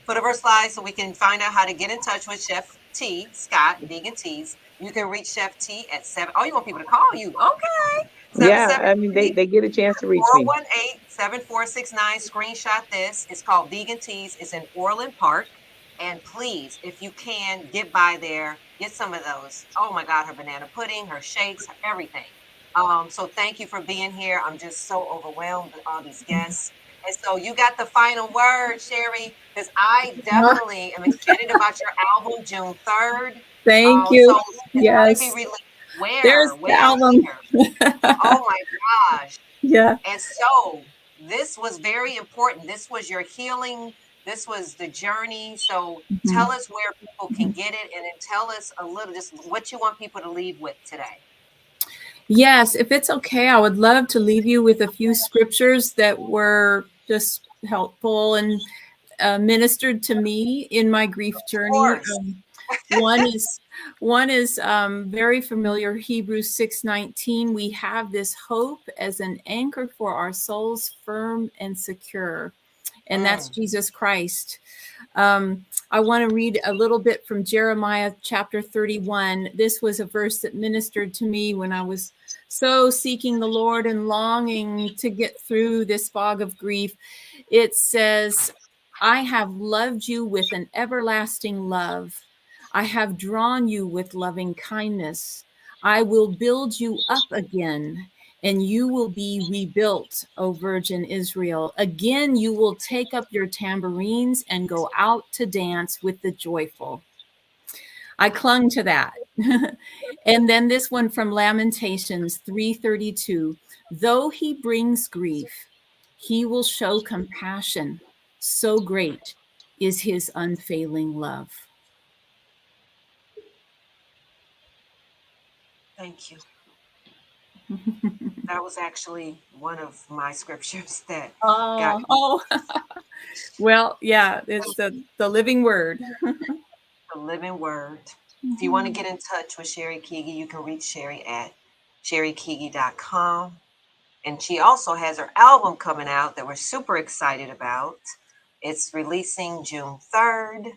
Put up our slides so we can find out how to get in touch with Chef T, Scott, Vegan Teas. You can reach Chef T at 7. Oh, you want people to call you? Okay. I mean, they get a chance to reach me. 418-7469. Screenshot this. It's called Vegan Teas. It's in Orland Park. And please, if you can, get by there. Get some of those. Oh, my God, her banana pudding, her shakes, everything. So thank you for being here. I'm just so overwhelmed with all these guests. And so you got the final word, Sherry, because I definitely am excited about your album, June 3rd. Thank you. So yes. There's the album. Oh my gosh. Yeah. And so this was very important. This was your healing. This was the journey. So tell us where people can get it, and then tell us a little just what you want people to leave with today. Yes, if it's okay, I would love to leave you with a few scriptures that were just helpful and ministered to me in my grief journey. One is very familiar, Hebrews 6:19. We have this hope as an anchor for our souls, firm and secure. And that's Jesus Christ. I want to read a little bit from Jeremiah chapter 31. This was a verse that ministered to me when I was so seeking the Lord and longing to get through this fog of grief. It says, I have loved you with an everlasting love. I have drawn you with loving kindness. I will build you up again, and you will be rebuilt, O Virgin Israel. Again, you will take up your tambourines and go out to dance with the joyful. I clung to that. And then this one from Lamentations 3:32. Though he brings grief, he will show compassion. So great is his unfailing love. Thank you. That was actually one of my scriptures that got Well, yeah, it's the living word. the living word. If you want to get in touch with Sherry Keegi, you can reach Sherry at sherrykeegi.com. And she also has her album coming out that we're super excited about. It's releasing June 3rd.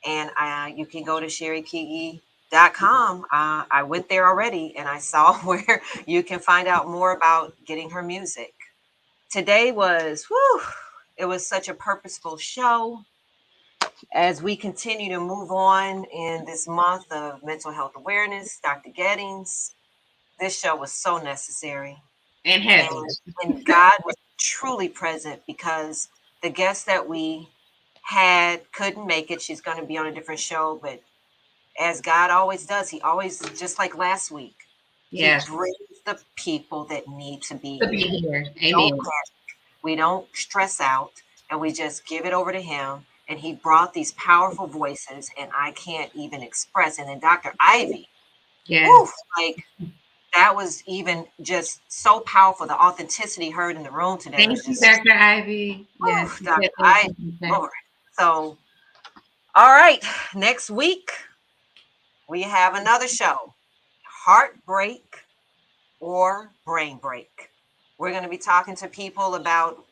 And you can go to sherrykeegi.com. I went there already and I saw where you can find out more about getting her music. Today was, it was such a purposeful show. As we continue to move on in this month of mental health awareness, Dr. Gettings, this show was so necessary. And heavy. And God was truly present because the guest that we had couldn't make it. She's going to be on a different show, but as God always does, he always, just like last week, he brings the people that need to be here. Amen. We don't stress out, and we just give it over to him. And he brought these powerful voices, and I can't even express. And then Dr. Ivy, that was even just so powerful. The authenticity heard in the room today. Thank you, Dr. Ivy. Yes, Dr. Ivy. Lord. So, all right, next week we have another show, Heartbreak or Brain Break. We're going to be talking to people about,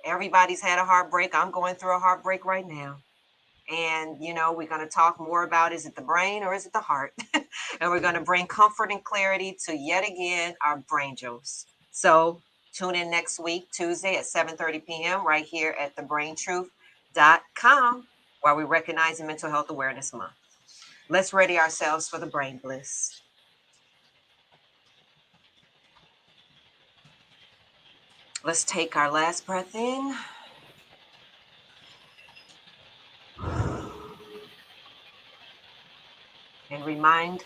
everybody's had a heartbreak. I'm going through a heartbreak right now. And, we're going to talk more about, is it the brain or is it the heart? And we're going to bring comfort and clarity to, yet again, our brain jokes. So tune in next week, Tuesday at 7:30 p.m. right here at thebraintruth.com, while we recognize Mental Health Awareness Month. Let's ready ourselves for the brain bliss. Let's take our last breath in. And remind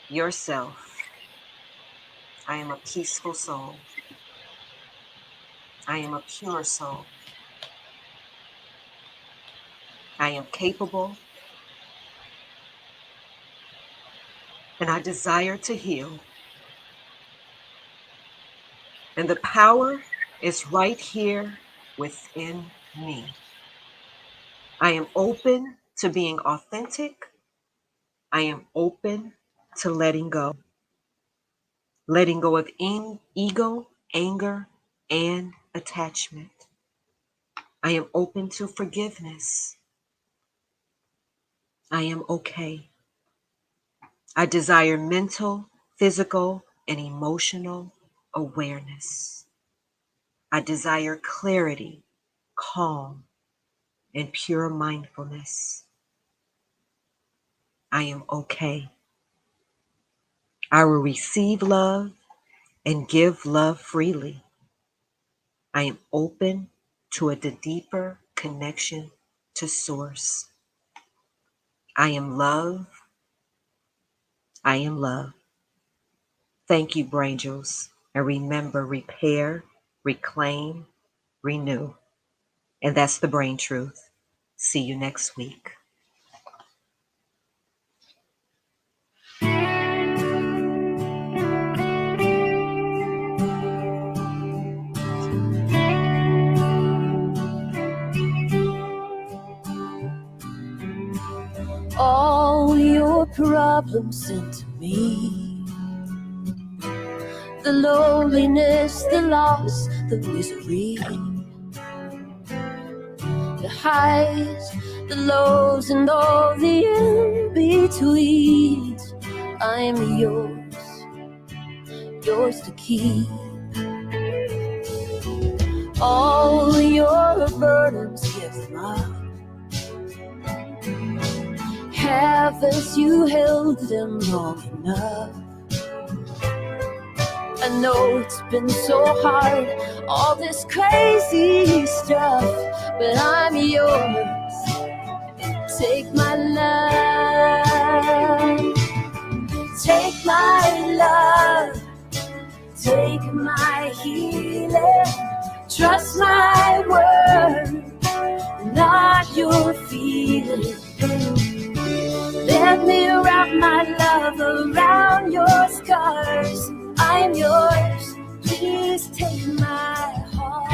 yourself, I am a peaceful soul. I am a pure soul. I am capable. And I desire to heal. And the power is right here within me. I am open to being authentic. I am open to letting go of ego, anger, and attachment. I am open to forgiveness. I am okay. I desire mental, physical, and emotional awareness. I desire clarity, calm, and pure mindfulness. I am okay. I will receive love and give love freely. I am open to a deeper connection to Source. I am love. I am love. Thank you, Brangels. And remember, repair, reclaim, renew. And that's the Brain Truth. See you next week. All your problems sent to me. The loneliness, the loss, the misery. The highs, the lows, and all the in-betweens. I'm yours to keep. All your lift them up. Haven't you held them long enough? I know it's been so hard, all this crazy stuff, but I'm yours. Take my love, take my love, take my healing. Trust my word, not your feeling. Let me wrap my love around your scars. I'm yours, please take my heart.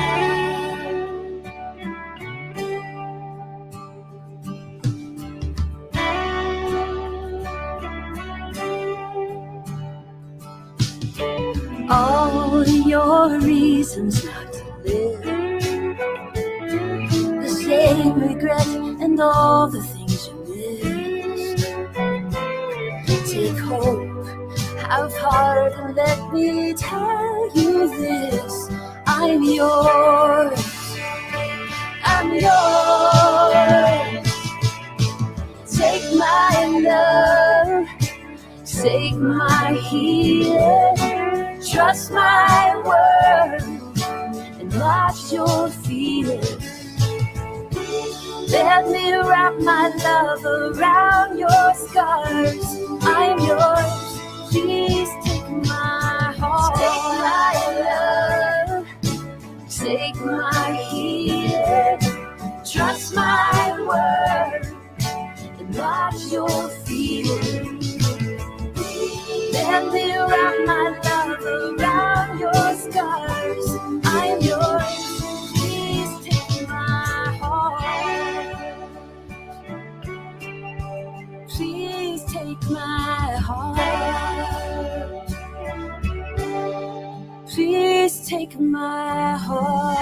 All your reasons not to live, the shame, regret, and all the things you missed. Take hope, have heart, and let me tell you this. I'm yours, I'm yours. Take my love, take my healing. Trust my word and watch your feelings. Let me wrap my love around your scars. I'm yours, please take my heart. Take my love, take my healing. Trust my word and watch your feelings. Let me wrap my love around your scars. I'm yours, please take my heart. Please take my heart. Please take my heart.